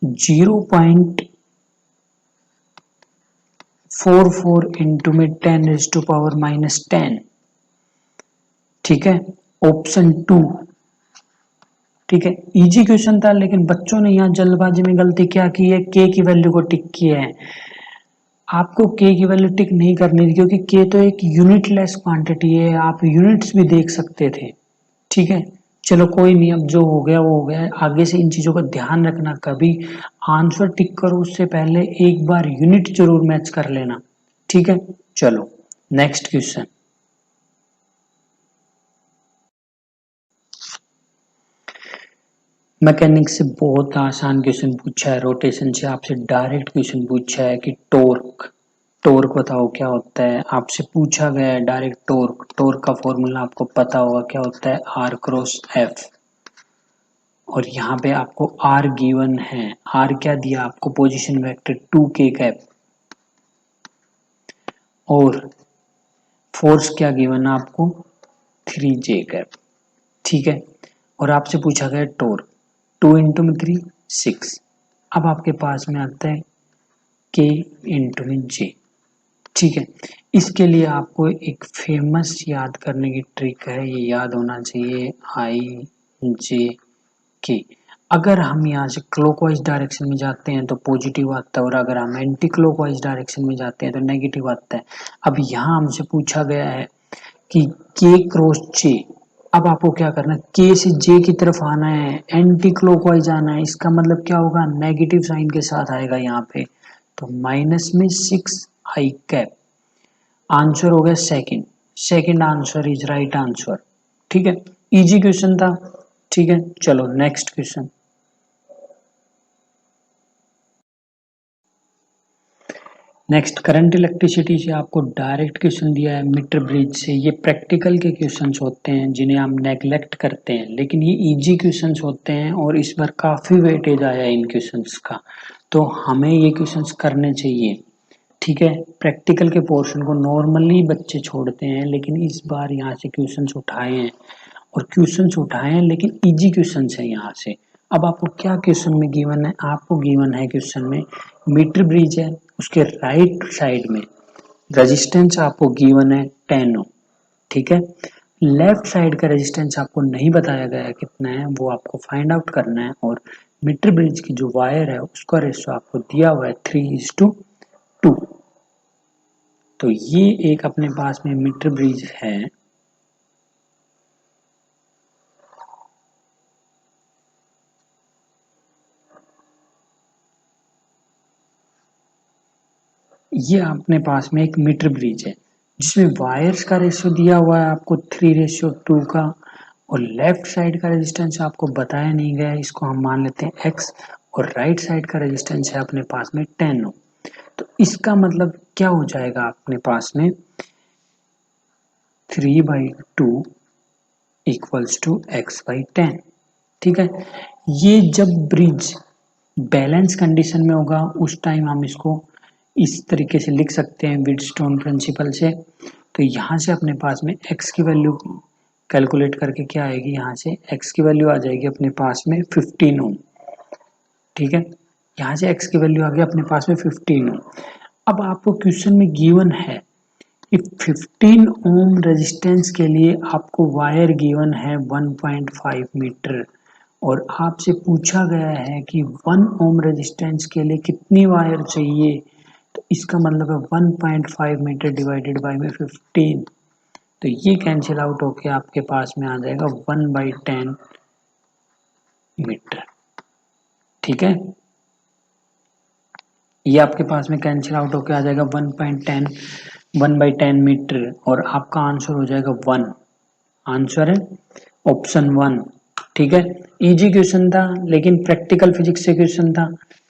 0.44 इंटू में 10⁻⁻10। ठीक है, ऑप्शन 2। ठीक है, इजी क्वेश्चन था, लेकिन बच्चों ने यहाँ जल्दबाजी में गलती क्या की है, k की वैल्यू को टिक किया है। आपको k की वैल्यू टिक नहीं करनी थी, क्योंकि k तो एक यूनिटलेस क्वांटिटी है, आप यूनिट्स भी देख सकते थे। ठीक है, चलो कोई नहीं, अब जो हो गया वो हो गया। आगे से इन चीजों का ध्यान रखना, कभी आंसर टिक करो उससे पहले एक बार यूनिट जरूर मैच कर लेना। ठीक है, चलो नेक्स्ट क्वेश्चन। मैकेनिक्स से बहुत आसान क्वेश्चन पूछा है, रोटेशन से आपसे डायरेक्ट क्वेश्चन पूछा है कि टॉर्क बताओ क्या होता है। आपसे पूछा गया है डायरेक्ट टॉर्क का फॉर्मूला आपको पता होगा क्या होता है, R क्रॉस F। और यहाँ पे आपको R गिवन है, R क्या दिया आपको? Position vector 2k cap. और फोर्स क्या गिवन है आपको? 3j cap. ठीक है, और आपसे पूछा गया टॉर्क 2 इंटू में 3 6। अब आपके पास में आता है k इंटू में j। ठीक है, इसके लिए आपको एक फेमस याद करने की ट्रिक है, ये याद होना चाहिए, IJK। अगर हम यहाँ से क्लॉकवाइज डायरेक्शन में जाते हैं तो पॉजिटिव आता है, और अगर हम एंटी क्लॉकवाइज डायरेक्शन में जाते हैं तो नेगेटिव आता है। अब यहाँ हमसे पूछा गया है कि k क्रॉस j। अब आपको क्या करना है, k से j की तरफ आना है, एंटी क्लॉकवाइज आना है। इसका मतलब क्या होगा, नेगेटिव साइन के साथ आएगा यहाँ पे, तो माइनस में 6i कैप। आंसर हो गया second answer is right answer. ठीक है, इजी क्वेश्चन था। ठीक है, चलो next question. Next, current electricity से आपको डायरेक्ट क्वेश्चन दिया है मीटर ब्रिज से। ये प्रैक्टिकल के क्वेश्चंस होते हैं जिन्हें हम नेग्लेक्ट करते हैं, लेकिन ये इजी क्वेश्चंस होते हैं और इस बार काफ़ी वेटेज आया है इन क्वेश्चंस का, तो हमें ये क्वेश्चंस करने चाहिए। ठीक है, प्रैक्टिकल के पोर्शन को नॉर्मली बच्चे छोड़ते हैं, लेकिन इस बार यहाँ से क्वेश्चंस उठाए हैं और क्वेश्चंस उठाए हैं लेकिन इजी क्वेश्चंस है यहाँ से। अब आपको क्या क्वेश्चन में गिवन है, आपको गिवन है क्वेश्चन में मीटर ब्रिज है, उसके राइट साइड में रेजिस्टेंस आपको गिवन है 10 ओम। ठीक है, लेफ्ट साइड का रेजिस्टेंस आपको नहीं बताया गया है कितना है, वो आपको फाइंड आउट करना है। और मीटर ब्रिज की जो वायर है उसका रेशियो आपको दिया हुआ है 3:2। तो ये एक अपने पास में मीटर ब्रिज है। ये अपने पास में एक मीटर ब्रिज है जिसमें वायर्स का रेशियो दिया हुआ है आपको 3:2 का, और लेफ्ट साइड का रेजिस्टेंस आपको बताया नहीं गया है, इसको हम मान लेते हैं x, और राइट साइड का रेजिस्टेंस है अपने पास में 10 ओम। तो इसका मतलब क्या हो जाएगा अपने पास में 3/2 इक्वल्स टू x/10। ठीक है, ये जब ब्रिज बैलेंस कंडीशन में होगा उस टाइम हम इसको इस तरीके से लिख सकते हैं व्हीटस्टोन प्रिंसिपल से। तो यहाँ से अपने पास में x की वैल्यू कैलकुलेट करके क्या आएगी, यहाँ से x की वैल्यू आ जाएगी अपने पास में 15 ओम। ठीक है, यहाँ से x की वैल्यू आ गई अपने पास में 15 ओम। अब आपको क्वेश्चन में गिवन है कि 15 ओम रेजिस्टेंस के लिए आपको वायर गिवन है 1.5 मीटर, और आपसे पूछा गया है कि 1 ओम रेजिस्टेंस के लिए कितनी वायर चाहिए। तो इसका मतलब है 1.5 मीटर डिवाइडेड बाय में 15, तो ये कैंसिल आउट होके आपके पास में आ जाएगा 1/10 मीटर। ठीक है, ये आपके पास में कैंसिल आउट होके आ जाएगा 1/10 मीटर, और आपका आंसर हो जाएगा 1। आंसर है ऑप्शन 1। ठीक है, इजी क्वेश्चन था लेकिन प्रैक्टिकल फिजिक्स से क्वेश्चन था।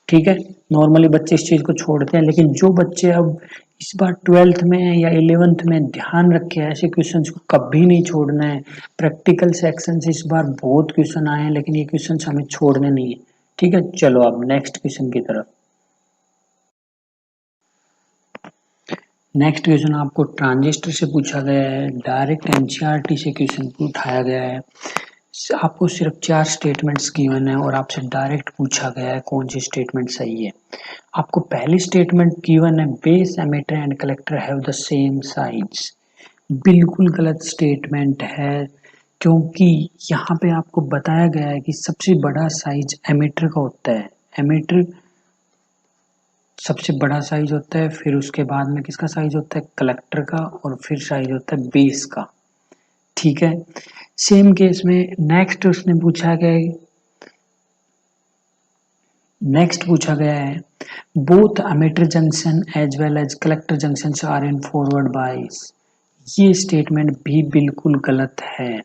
ठीक है, नॉर्मली बच्चे इस चीज को छोड़ते हैं, लेकिन जो बच्चे अब इस बार 12th में या 11th में ध्यान रखे ऐसे क्वेश्चंस को कभी नहीं छोड़ना है। प्रैक्टिकल सेक्शन से इस बार बहुत क्वेश्चन आए हैं, लेकिन ये क्वेश्चन हमें छोड़ने नहीं है। ठीक है, चलो अब नेक्स्ट क्वेश्चन की तरफ। नेक्स्ट क्वेश्चन आपको ट्रांजिस्टर से पूछा गया है, डायरेक्ट एनसीईआरटी से क्वेश्चन उठाया गया है। आपको सिर्फ 4 स्टेटमेंट्स गिवन है और आपसे डायरेक्ट पूछा गया है कौन सी स्टेटमेंट सही है। आपको पहली स्टेटमेंट गिवन है base emitter and collector have the same size. बिल्कुल गलत स्टेटमेंट है, क्योंकि यहाँ पे आपको बताया गया है कि सबसे बड़ा साइज एमिटर का होता है। एमिटर सबसे बड़ा साइज होता है, फिर उसके बाद में किसका साइज होता है, कलेक्टर का, और फिर साइज होता है बेस का। ठीक है, सेम केस में नेक्स्ट पूछा गया है both emitter junction as well as collector junction are in forward bias. ये स्टेटमेंट भी बिल्कुल गलत है,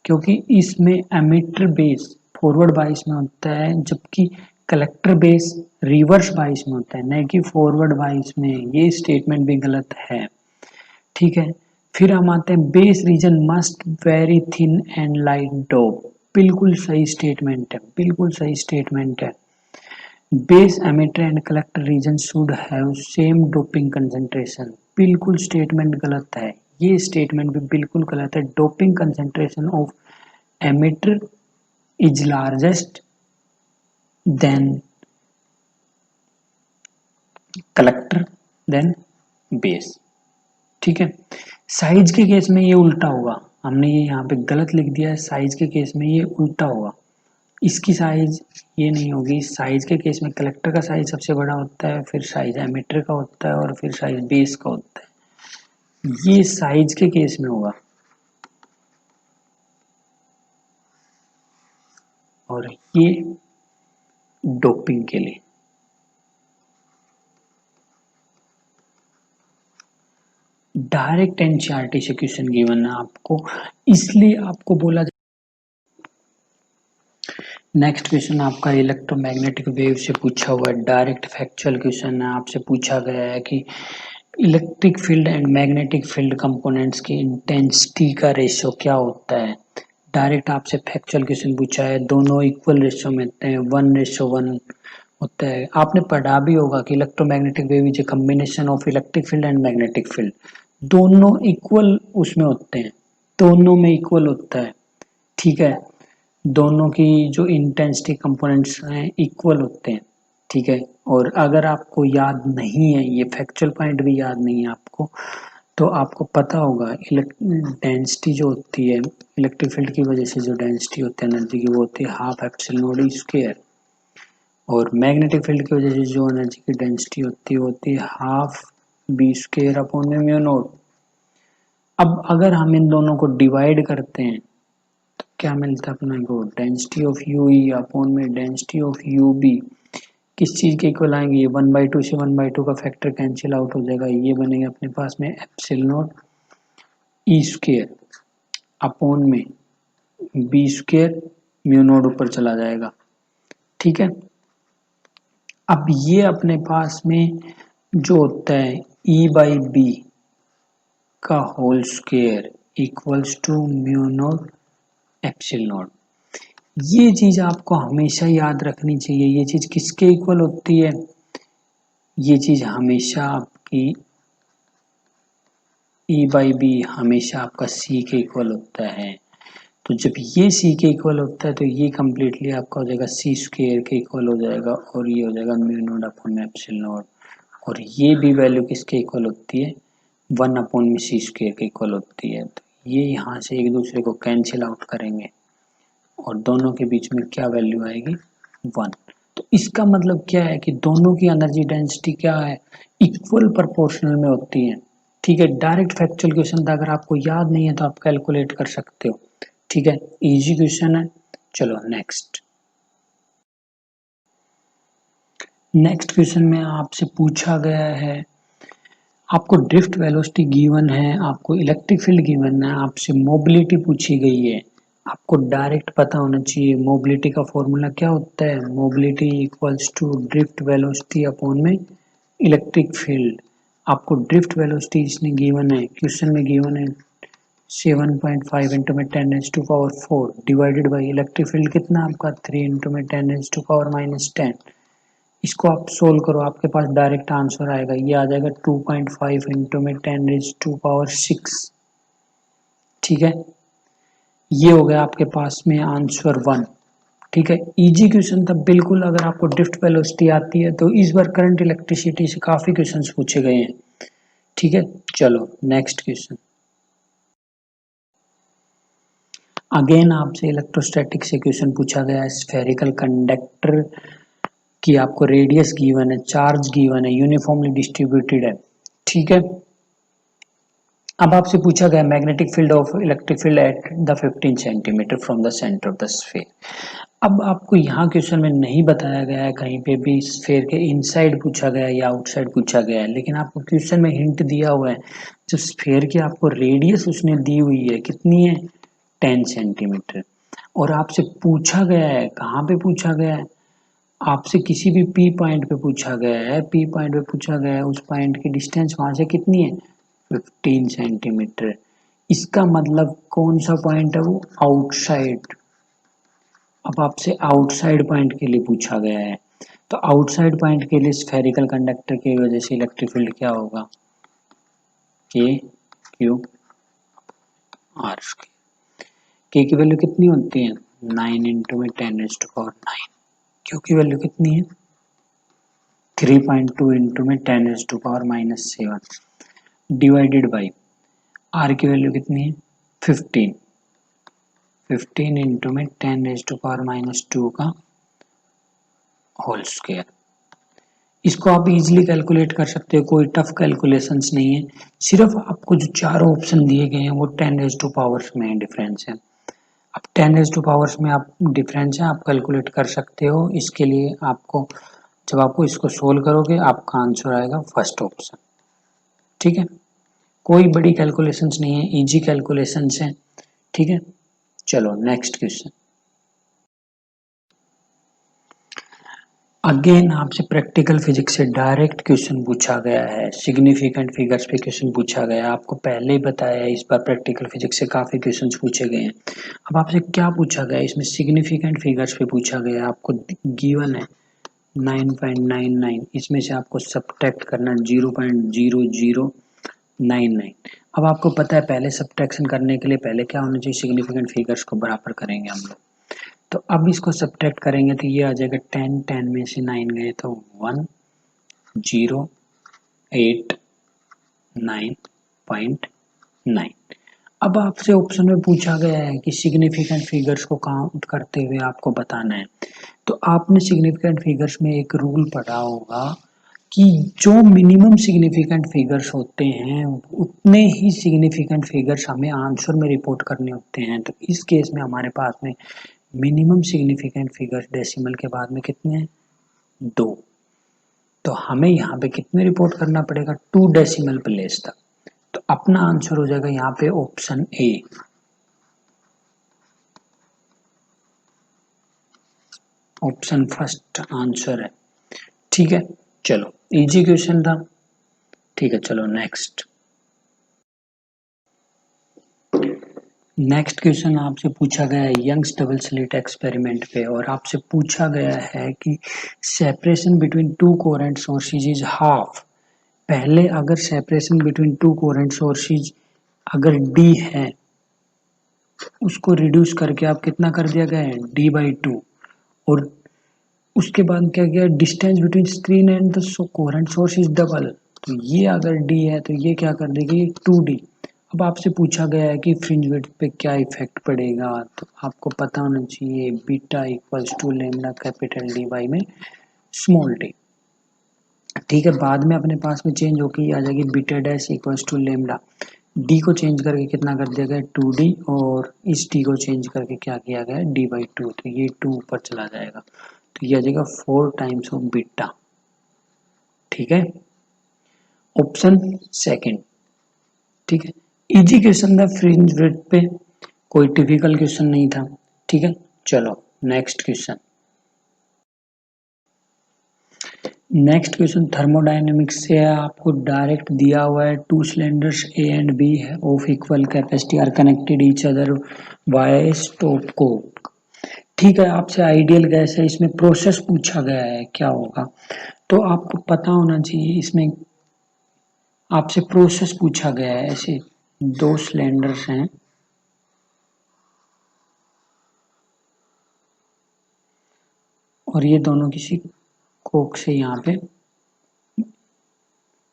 क्योंकि इसमें एमिटर बेस फॉरवर्ड बाइस में होता है, जबकि कलेक्टर बेस रिवर्स बाइस में होता है, न कि फॉरवर्ड बाइस में। ये स्टेटमेंट भी गलत है। ठीक है, फिर हम आते हैं base region must very thin and light dope. बिल्कुल सही स्टेटमेंट है, बिल्कुल सही स्टेटमेंट है। Base emitter and collector region should have same doping concentration. बिल्कुल स्टेटमेंट गलत है, ये स्टेटमेंट भी बिल्कुल गलत है। Doping concentration of emitter is largest than collector than base. ठीक है, साइज के केस में ये उल्टा होगा, हमने ये यहाँ पे गलत लिख दिया है। साइज के केस में ये उल्टा होगा, इसकी साइज ये नहीं होगी। साइज के केस में कलेक्टर का साइज सबसे बड़ा होता है, फिर साइज एमिटर का होता है, और फिर साइज बेस का होता है। ये साइज के केस में होगा, और ये डोपिंग के लिए। डायरेक्ट एनसीईआरटी से क्वेश्चन गिवन है आपको, इसलिए आपको बोला नेक्स्ट क्वेश्चन आपका इलेक्ट्रोमैग्नेटिक वेव से पूछा हुआ है, डायरेक्ट फैक्चुअल क्वेश्चन है। आपसे पूछा गया है कि electric field and magnetic field components की इंटेंसिटी का रेशियो क्या होता है। डायरेक्ट आपसे फैक्चुअल क्वेश्चन पूछा है, दोनों इक्वल रेशियो में होते हैं, 1:1 होता है। आपने पढ़ा भी होगा कि electromagnetic wave is a combination of electric field and magnetic field, दोनों इक्वल उसमें होते हैं, दोनों में इक्वल होता है, ठीक है। दोनों की जो इंटेंसिटी कंपोनेंट्स हैं इक्वल होते हैं, ठीक है। और अगर आपको याद नहीं है, ये फैक्चुअल पॉइंट भी याद नहीं है आपको, तो आपको पता होगा डेंसिटी जो होती है इलेक्ट्रिक फील्ड की वजह से, जो डेंसिटी होती है एनर्जी की, वो होती है half epsilon not E square. और मैग्नेटिक फील्ड की वजह से जो एनर्जी की डेंसिटी होती है हाफ बी स्क्वायर अपॉन में म्यू नॉट। अब अगर हम इन दोनों को डिवाइड करते हैं तो क्या मिलता है अपने को, density of you E upon में डेंसिटी ऑफ यू बी। किस चीज के इक्वल आएंगे, ये 1/2 से 1/2 का फैक्टर कैंसिल आउट हो जाएगा, ये बनेगा अपने पास में epsilon not E square upon में बी स्क्वायर म्यू नॉट ऊपर चला जाएगा, ठीक है। अब ये अपने पास में जो होता है ई बाई बी का whole square equals to mu nought epsilon nought. ये चीज आपको हमेशा याद रखनी चाहिए। ये चीज किसके इक्वल होती है, ये चीज हमेशा आपकी ई बाई बी हमेशा आपका सी के इक्वल होता है। तो जब ये सी के इक्वल होता है तो ये कम्प्लीटली आपका हो जाएगा सी स्क्वायर के इक्वल हो जाएगा, और ये हो जाएगा mu naught upon epsilon not. और ये भी वैल्यू किसके इक्वल होती है, 1 अपॉन में सी स्क्वायर के इक्वल होती है। तो ये यहाँ से एक दूसरे को कैंसिल आउट करेंगे और दोनों के बीच में क्या वैल्यू आएगी, 1। तो इसका मतलब क्या है कि दोनों की एनर्जी डेंसिटी क्या है, इक्वल प्रोपोर्शनल में होती है, ठीक है। डायरेक्ट फैक्चुअल क्वेश्चन था, अगर आपको याद नहीं है तो आप कैलकुलेट कर सकते हो, ठीक है, इजी क्वेश्चन है। चलो नेक्स्ट। नेक्स्ट क्वेश्चन में आपसे पूछा गया है, आपको ड्रिफ्ट वेलोसिटी गिवन है, आपको इलेक्ट्रिक फील्ड गिवन है, आपसे मोबिलिटी पूछी गई है। आपको डायरेक्ट पता होना चाहिए मोबिलिटी का फॉर्मूला क्या होता है, mobility equals to drift velocity upon में इलेक्ट्रिक फील्ड। आपको ड्रिफ्ट वेलोसिटी इसने गिवन है, क्वेश्चन में गिवन है 7.5 इंटू में 10⁻⁴ डिवाइडेड बाई इलेक्ट्रिक फील्ड कितना आपका 3 इंटू में 10⁻⁻10। इसको आप सोल्व करो, आपके पास डायरेक्ट आंसर आएगा, ये आ जाएगा 2.5 इंटू में 10⁻⁶, ठीक है। ये हो गया आपके पास में आंसर 1, ठीक है। इजी क्वेश्चन था बिल्कुल। अगर आपको ड्रिफ्ट वेलोसिटी आती है तो इस बार करंट इलेक्ट्रिसिटी से काफी क्वेश्चंस पूछे गए हैं, ठीक है। चलो नेक्स्ट क्वेश्चन। अगेन आपसे इलेक्ट्रोस्टैटिक से क्वेश्चन पूछा गया है, स्फेरिकल कंडक्टर की आपको रेडियस गिवन है, चार्ज गिवन है, यूनिफॉर्मली डिस्ट्रीब्यूटेड है, ठीक है। अब आपसे पूछा गया magnetic field of electric field at the 15 centimetre from the centre of the sphere. अब आपको यहाँ क्वेश्चन में नहीं बताया गया है कहीं पे भी स्फीयर के इनसाइड पूछा गया है या आउटसाइड पूछा गया है, लेकिन आपको क्वेश्चन में हिंट दिया हुआ है, जो स्फीयर की आपको रेडियस उसने दी हुई है कितनी है, 10 सेंटीमीटर। और आपसे पूछा गया है, कहाँ पे पूछा गया है, आपसे किसी भी पी पॉइंट पे पूछा गया है, पी पॉइंट पे पूछा गया है, उस पॉइंट की डिस्टेंस वहां से कितनी है, 15 सेंटीमीटर। इसका मतलब कौन सा पॉइंट है, वो आउटसाइड। अब आपसे आउटसाइड पॉइंट के लिए पूछा गया है, तो आउटसाइड पॉइंट के लिए स्फेरिकल कंडक्टर की वजह से इलेक्ट्रिक फील्ड क्या होगा, के क्यू आर। के की वैल्यू कितनी होती है, 9 इंटू में 10⁻⁹। क्यू की वैल्यू कितनी है, 3.2 इंटू में 10⁻⁻7 डिवाइडेड बाई आर की वैल्यू कितनी है, 15 इंटू में 10⁻⁻2 का होल स्क्वायर। इसको आप इजीली कैलकुलेट कर सकते हो, कोई टफ कैलकुलेशंस नहीं है। सिर्फ आपको जो चारों ऑप्शन दिए गए हैं वो 10⁻⁴ में डिफरेंस है। अब 10⁻⁴ में आप डिफरेंस है, आप कैलकुलेट कर सकते हो। इसके लिए आपको, जब आपको इसको सोल्व करोगे आपका आंसर आएगा फर्स्ट ऑप्शन, ठीक है। कोई बड़ी कैलकुलेशंस नहीं है, इजी कैलकुलेशंस हैं, ठीक है। चलो नेक्स्ट क्वेश्चन। अगेन आपसे प्रैक्टिकल फिजिक्स से डायरेक्ट क्वेश्चन पूछा गया है, सिग्निफिकेंट फिगर्स पे क्वेश्चन पूछा गया है। आपको पहले ही बताया है, इस बार प्रैक्टिकल फिजिक्स से काफी क्वेश्चंस पूछे गए हैं। अब आपसे क्या पूछा गया है, इसमें सिग्निफिकेंट फिगर्स पे पूछा गया है। आपको गिवन है 9.99, इसमें से आपको सब्ट्रैक्ट करना 0.0099। अब आपको पता है पहले सब्ट्रैक्शन करने के लिए पहले क्या होना चाहिए, सिग्निफिकेंट फिगर्स को बराबर करेंगे हम लोग। तो अब इसको सब्ट्रैक्ट करेंगे तो ये आ जाएगा 10, 10 में से 9 गए तो 108.9.9। अब आपसे ऑप्शन में पूछा गया है कि सिग्निफिकेंट फिगर्स को काउंट करते हुए आपको बताना है। तो आपने सिग्निफिकेंट फिगर्स में एक रूल पढ़ा होगा कि जो मिनिमम सिग्निफिकेंट फिगर्स होते हैं उतने ही सिग्निफिकेंट फिगर्स हमें आंसर में रिपोर्ट करने होते हैं। तो इस केस में हमारे पास में मिनिमम सिग्निफिकेंट फिगर्स डेसिमल के बाद में कितने हैं, 2। तो हमें यहाँ पे कितने रिपोर्ट करना पड़ेगा, 2 डेसिमल प्लेस तक। तो अपना आंसर हो जाएगा यहाँ पे option A. Option first answer है। ठीक है, चलो इजी क्वेश्चन था। ठीक है, चलो नेक्स्ट। नेक्स्ट क्वेश्चन आपसे पूछा गया है यंग्स डबल स्लिट एक्सपेरिमेंट पे, और आपसे पूछा गया है कि separation between two coherent sources is half. पहले अगर separation between two coherent sources अगर डी है, उसको रिड्यूस करके आप कितना कर दिया गया है, d/2। और उसके बाद क्या किया, distance between screen and the coherent source is double. तो ये अगर d है तो ये क्या कर देगी, 2d। अब आपसे पूछा गया है कि फ्रिंज विड्थ पे क्या इफेक्ट पड़ेगा। तो आपको पता होना चाहिए beta equals to lambda capital D by में स्मॉल डी। ठीक है, बाद में अपने पास में चेंज होकर आ जाएगी beta dash equals to lambda. D को चेंज करके कितना कर दिया गया, 2d, और इस डी को चेंज करके क्या किया गया, d/2। तो ये 2 ऊपर चला जाएगा तो ये आ जाएगा 4 टाइम्स ऑफ बीटा। ठीक है, ऑप्शन सेकंड। ठीक है, इजी क्वेश्चन था फ्रिंज विड्थ पे, कोई टिपिकल क्वेश्चन नहीं था। ठीक है, चलो next question. Next question thermodynamics से है, आपको डायरेक्ट दिया हुआ है two cylinders A and B है of equal capacity are connected each other by stopcock. ठीक है, आपसे आइडियल गैस है, इसमें प्रोसेस पूछा गया है क्या होगा। तो आपको पता होना चाहिए, इसमें आपसे प्रोसेस पूछा गया है। ऐसे दो सिलेंडर्स हैं और ये दोनों किसी कोक से यहाँ पे,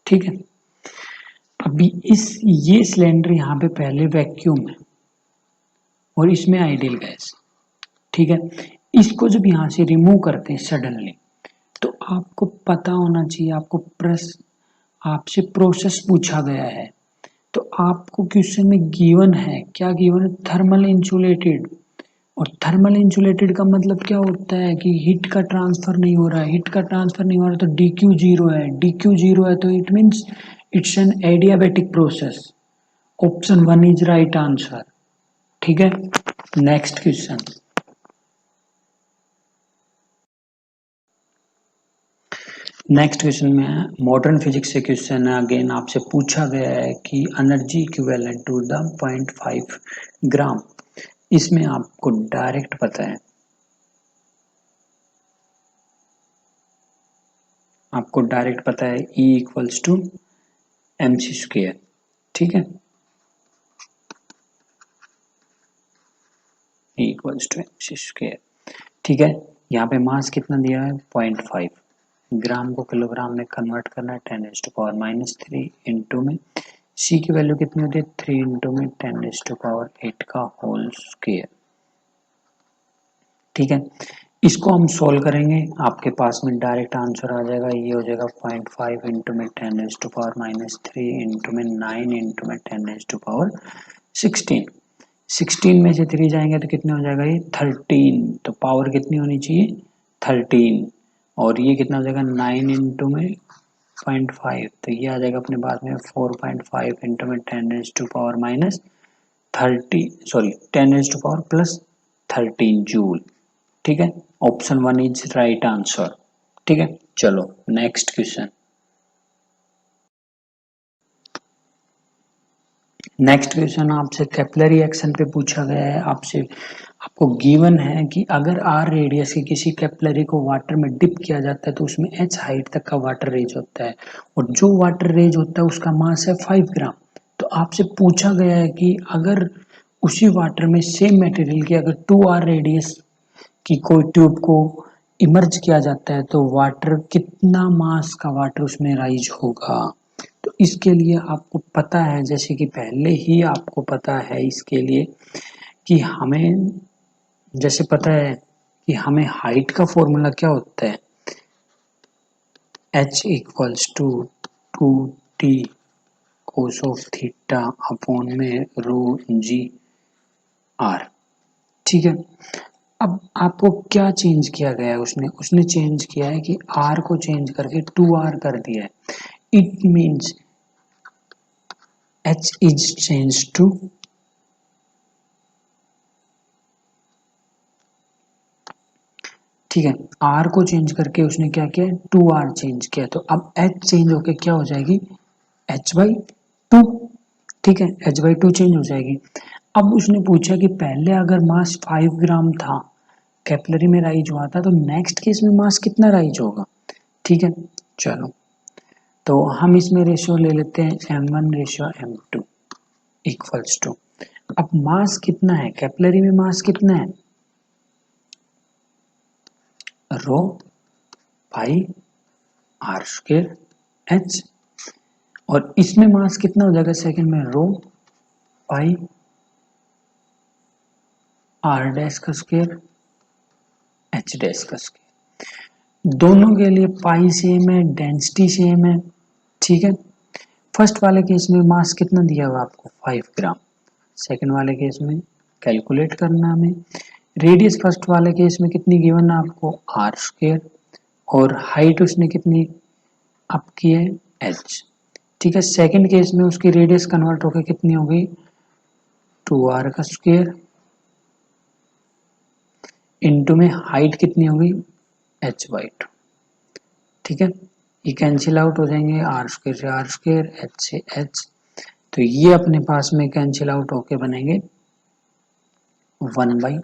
ठीक है। अभी ये सिलेंडर यहाँ पे पहले वैक्यूम है और इसमें आइडियल गैस। ठीक है, इसको जब यहाँ से रिमूव करते हैं सडनली, तो आपको पता होना चाहिए, आपसे प्रोसेस पूछा गया है। तो आपको क्वेश्चन में गिवन है, क्या गिवन है, थर्मल इंसुलेटेड। और थर्मल इंसुलेटेड का मतलब क्या होता है कि हीट का ट्रांसफर नहीं हो रहा है। हीट का ट्रांसफर नहीं हो रहा तो DQ 0 है, DQ 0 है तो it means it's an adiabatic process. Option 1 is right answer. ठीक है, नेक्स्ट क्वेश्चन। नेक्स्ट क्वेश्चन में मॉडर्न फिजिक्स से क्वेश्चन है। अगेन आपसे पूछा गया है कि एनर्जी इक्विवेलेंट टू द 0.5 ग्राम। इसमें आपको डायरेक्ट पता है, आपको डायरेक्ट पता है E इक्वल्स टू mc²। ठीक है, E इक्वल्स टू mc²। ठीक है, यहाँ पे मास कितना दिया है, 0.5 ग्राम को किलोग्राम में कन्वर्ट करना है 10⁻³ इंटू में C की वैल्यू कितनी होती है, 3 इंटू में 10⁸ का होल स्क्वायर। ठीक है, इसको हम सोल्व करेंगे, आपके पास में डायरेक्ट आंसर आ जाएगा। ये हो जाएगा 0.5 इंटू में 10⁻³ इंटू में 9 इंटू में 10⁻16। 16 में से 3 जाएंगे तो कितने हो जाएगा, ये 13। तो पावर कितनी होनी चाहिए, 13। और ये कितना हो जाएगा, 9 इंटू में 0.5, तो ये आ जाएगा अपने पास में 4.5 इंटू में 10⁻+ 13 जूल। ठीक है, ऑप्शन 1 इज राइट आंसर। ठीक है, चलो नेक्स्ट क्वेश्चन। नेक्स्ट क्वेश्चन आपसे कैपिलरी एक्शन पे पूछा गया है। आपसे आपको गिवन है कि अगर आर रेडियस की किसी कैपिलरी को वाटर में डिप किया जाता है तो उसमें एच हाइट तक का वाटर रेज होता है और जो वाटर रेज होता है उसका मास है 5 ग्राम। तो आपसे पूछा गया है कि अगर उसी वाटर में सेम मटेरियल की अगर 2r रेडियस की कोई ट्यूब को इमर्ज किया जाता है तो वाटर कितना मास का वाटर उसमें राइज होगा। तो इसके लिए आपको पता है, जैसे कि पहले ही आपको पता है इसके लिए कि हमें जैसे पता है कि हमें हाइट का फॉर्मूला क्या होता है, h equals to 2t cos of theta upon में रो जी आर। ठीक है, अब आपको क्या चेंज किया गया है, उसने चेंज किया है कि r को चेंज करके 2r कर दिया है। It means h is change to ठीक है, r को चेंज करके उसने क्या किया, 2r चेंज किया। तो अब h चेंज होके क्या हो जाएगी, h/2। ठीक है, h/2 चेंज हो जाएगी। अब उसने पूछा कि पहले अगर मास 5 ग्राम था, कैपिलरी में राइज हुआ था, तो नेक्स्ट केस में मास कितना राइज होगा। ठीक है, चलो तो हम इसमें रेशियो ले लेते हैं m1/m2 इक्वल्स टू, अब मास कितना है, कैपिलरी में मास कितना है, रो पाई आर स्क्वायर एच, और इसमें मास कितना हो जाएगा सेकंड में, रो पाई आर डैश का स्क्वायर एच डैश का स्क्वायर। दोनों के लिए पाई सेम है, डेंसिटी सेम है। ठीक है, फर्स्ट वाले केस में मास कितना दिया हुआ आपको 5 ग्राम, सेकंड वाले केस में कैलकुलेट करना हमें। रेडियस फर्स्ट वाले केस में कितनी गिवन है आपको, आर स्क्वायर, और हाइट उसने कितनी आपकी है, एच। ठीक है, सेकंड केस में उसकी रेडियस कन्वर्ट होकर कितनी हो गई, 2r का स्क्वायर इनटू में हाइट कितनी होगी, h/2। ठीक है, ये कैंसिल आउट हो जाएंगे, आर स्क्वायर से आर स्क्वायर, एच से एच, तो ये अपने पास में कैंसिल आउट होके बनेंगे 1/2।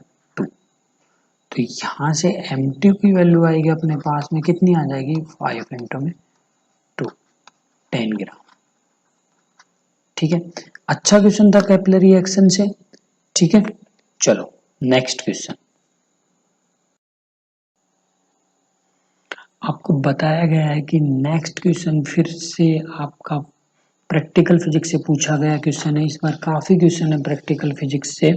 तो यहाँ से m2 की वैल्यू आएगी अपने पास में कितनी आ जाएगी, 5 इंटू में 2, 10 ग्राम। ठीक है, अच्छा क्वेश्चन था कैपिलरी एक्शन से। ठीक है, चलो नेक्स्ट क्वेश्चन। आपको बताया गया है कि नेक्स्ट क्वेश्चन फिर से आपका प्रैक्टिकल फिजिक्स से पूछा गया क्वेश्चन है। इस बार काफी क्वेश्चन है प्रैक्टिकल फिजिक्स से।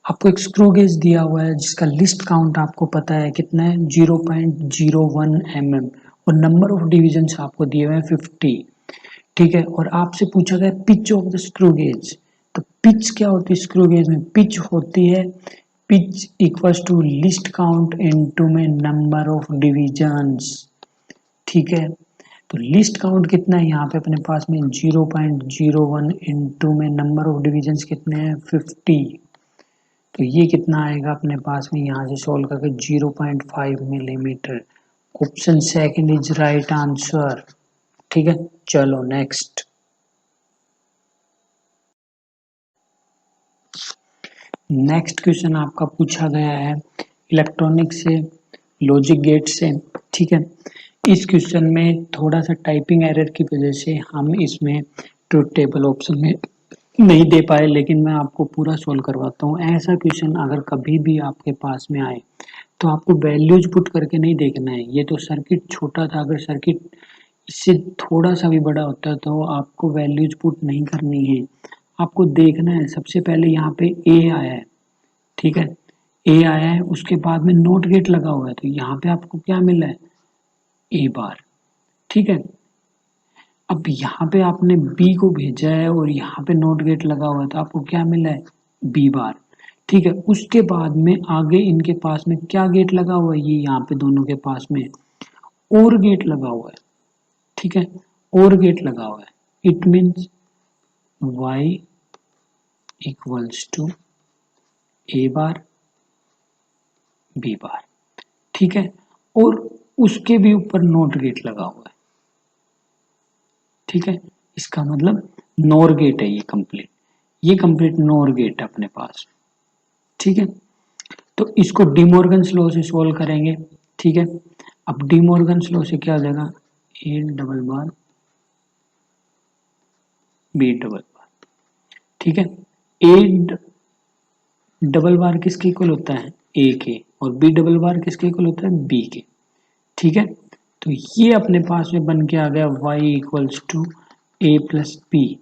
आपको एक स्क्रू गेज दिया हुआ है जिसका लिस्ट काउंट आपको पता है कितना है, 0.01 mm, और नंबर ऑफ डिविजन आपको दिए हुए हैं 50। ठीक है, और आपसे पूछा गया pitch of the screw gauge. तो पिच क्या होती है स्क्रू गेज में, पिच होती है, pitch equals to least count into में नंबर ऑफ डिविजन्स। ठीक है, तो लिस्ट काउंट कितना है यहाँ पे अपने पास में, 0.01 इनटू में नंबर ऑफ डिविजन्स कितने हैं, 50। तो ये कितना आएगा अपने पास में, यहाँ से सोल्व करके 0.5 millimetre. Option second is right answer. ठीक है, चलो नेक्स्ट। नेक्स्ट क्वेश्चन आपका पूछा गया है इलेक्ट्रॉनिक से, लॉजिक गेट से। ठीक है, इस क्वेश्चन में थोड़ा सा टाइपिंग एरर की वजह से हम इसमें ट्रुथ टेबल ऑप्शन में नहीं दे पाए, लेकिन मैं आपको पूरा सोल्व करवाता हूँ। ऐसा क्वेश्चन अगर कभी भी आपके पास में आए तो आपको वैल्यूज पुट करके नहीं देखना है। ये तो सर्किट छोटा था, अगर सर्किट इससे थोड़ा सा भी बड़ा होता तो आपको वैल्यूज पुट नहीं करनी है, आपको देखना है सबसे पहले यहाँ पे ए आया है। ठीक है, ए आया है, उसके बाद में नोट गेट लगा हुआ है, तो यहाँ पे आपको क्या मिला है, ए बार। ठीक है, अब यहाँ पे आपने बी को भेजा है और यहाँ पे नोट गेट लगा हुआ है, तो आपको क्या मिला है, बी बार। ठीक है, उसके बाद में आगे इनके पास में क्या गेट लगा हुआ है, ये यहाँ पे दोनों के पास में और गेट लगा हुआ है। ठीक है, और गेट लगा हुआ है, it means y equals to A bar B bar. ठीक है, और उसके भी ऊपर नॉट गेट लगा हुआ है, ठीक है। इसका मतलब नॉर गेट है ये कंप्लीट नॉर गेट है अपने पास, ठीक है। तो इसको डिमॉर्गन्स लॉ से सॉल्व करेंगे, ठीक है। अब डिमॉर्गन्स लॉ से क्या हो जाएगा, A double bar B double bar, ठीक है। ए डबल बार किसके इक्वल होता है, ए के, और बी डबल बार किसके इक्वल होता है, बी के, ठीक है। तो ये अपने पास में बन के आ गया y equals to A plus B.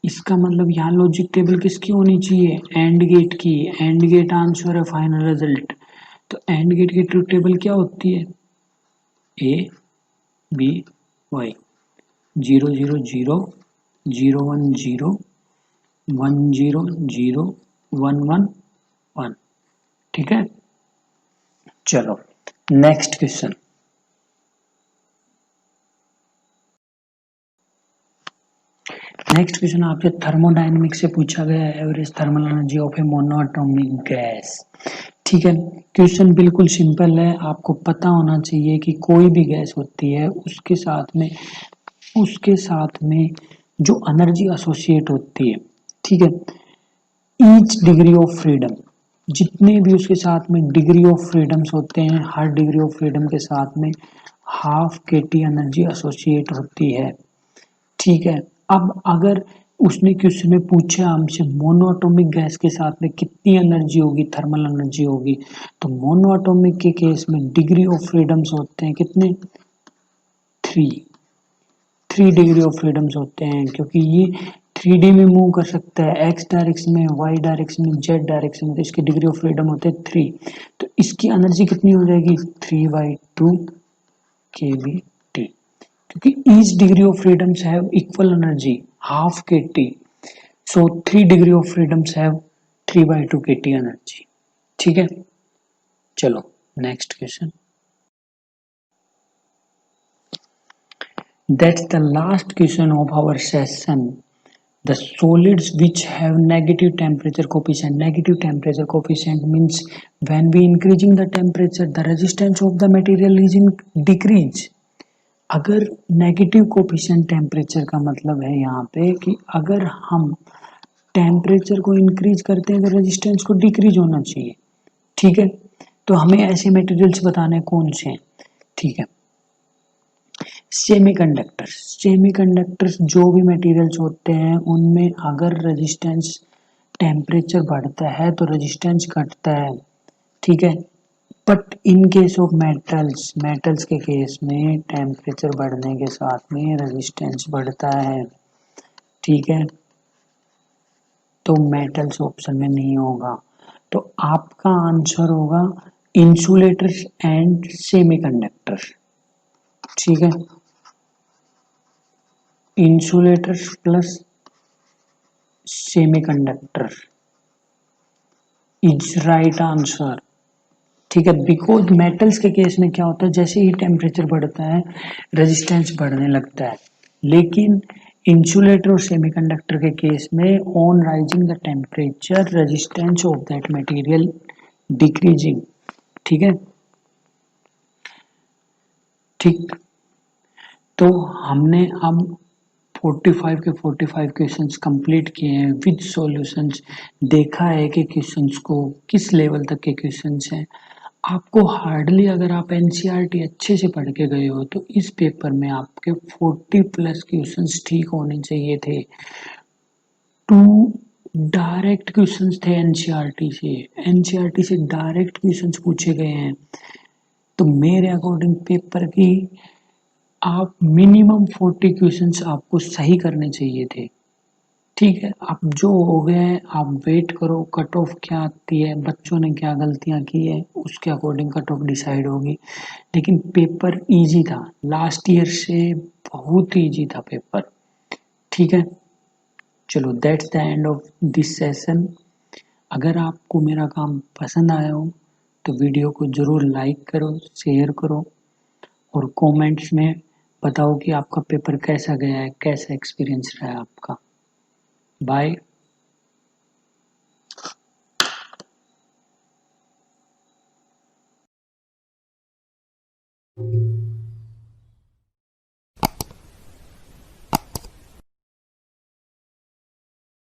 इसका मतलब यहाँ लॉजिक टेबल किसकी होनी चाहिए, एंड गेट की, एंड गेट आंसर है फाइनल रिजल्ट। तो एंड गेट की ट्रुथ टेबल क्या होती है, ए बी वाई, 0 0 0 0 1 0 1 0 0 1 1 1, ठीक है। चलो नेक्स्ट क्वेश्चन, नेक्स्ट क्वेश्चन आपसे थर्मोडायनेमिक्स से पूछा गया है, average thermal energy of A monoatomic gas, ठीक है। क्वेश्चन बिल्कुल सिंपल है, आपको पता होना चाहिए कि कोई भी गैस होती है उसके साथ में जो एनर्जी एसोसिएट होती है, ठीक है, ईच डिग्री ऑफ फ्रीडम, जितने भी उसके साथ में डिग्री ऑफ फ्रीडम्स होते हैं, हर डिग्री ऑफ फ्रीडम के साथ में हाफ केटी एनर्जी एसोसिएट होती है, ठीक है। अब अगर उसने क्वेश्चन में पूछा हमसे मोनोएटॉमिक गैस के साथ में कितनी एनर्जी होगी, थर्मल एनर्जी होगी, तो मोनोएटॉमिक के केस में डिग्री ऑफ फ्रीडम्स होते हैं कितने, 3 डिग्री ऑफ फ्रीडम्स होते हैं, क्योंकि ये 3D में मूव कर सकता है, एक्स डायरेक्शन में, वाई डायरेक्शन में, जेड डायरेक्शन में, तो इसकी डिग्री ऑफ फ्रीडम होते हैं 3। तो इसकी एनर्जी कितनी हो जाएगी, 3/2 kBT, क्योंकि each degree of freedoms have equal energy half kT, so 3 degree of freedoms have 3/2 kT energy, ठीक है। चलो next question, that's the last question of our session. The solids which have negative temperature coefficient means when we increasing the temperature the resistance of the material is in decrease. अगर negative coefficient temperature का मतलब है यहाँ पे कि अगर हम temperature को इंक्रीज करते हैं तो रेजिस्टेंस को डिक्रीज होना चाहिए, ठीक है। तो हमें ऐसे मटेरियल्स बताने कौन से हैं, ठीक है। सेमीकंडक्टर्स जो भी मटेरियल्स होते हैं उनमें अगर रेजिस्टेंस टेम्परेचर बढ़ता है तो रेजिस्टेंस घटता है, ठीक है। But in case of metals के केस में टेम्परेचर बढ़ने के साथ में रेजिस्टेंस बढ़ता है, ठीक है। तो मेटल्स ऑप्शन में नहीं होगा, तो आपका आंसर होगा इंसुलेटर्स एंड सेमीकंडक्टर्स, ठीक है। Insulators plus semiconductor is right answer, ठीक है। बिकॉज मेटल्स के केस में क्या होता है, जैसे ही टेम्परेचर बढ़ता है रेजिस्टेंस बढ़ने लगता है, लेकिन इंसुलेटर और सेमीकंडक्टर के केस में on rising the temperature resistance of that material decreasing, ठीक है, ठीक। तो हमने अब 45 के 45 क्वेश्चंस कंप्लीट किए हैं विद सॉल्यूशंस, देखा है कि क्वेश्चंस को किस लेवल तक के क्वेश्चंस हैं। आपको हार्डली अगर आप एनसीईआरटी अच्छे से पढ़ के गए हो तो इस पेपर में आपके 40+ क्वेश्चंस ठीक होने चाहिए थे। 2 डायरेक्ट क्वेश्चंस थे एनसीईआरटी से डायरेक्ट क्वेश्चंस पूछे गए हैं, तो मेरे अकॉर्डिंग पेपर की आप मिनिमम 40 क्वेश्चंस आपको सही करने चाहिए थे, ठीक है। अब जो हो गए आप वेट करो, कट ऑफ क्या आती है, बच्चों ने क्या गलतियां की है, उसके अकॉर्डिंग कट ऑफ डिसाइड होगी। लेकिन पेपर इजी था, लास्ट ईयर से बहुत इजी था पेपर, ठीक है। चलो that's the end of this session. अगर आपको मेरा काम पसंद आया हो तो वीडियो को ज़रूर लाइक करो, शेयर करो, और कमेंट्स में बताओ कि आपका पेपर कैसा गया है, कैसा एक्सपीरियंस रहा है आपका। बाय।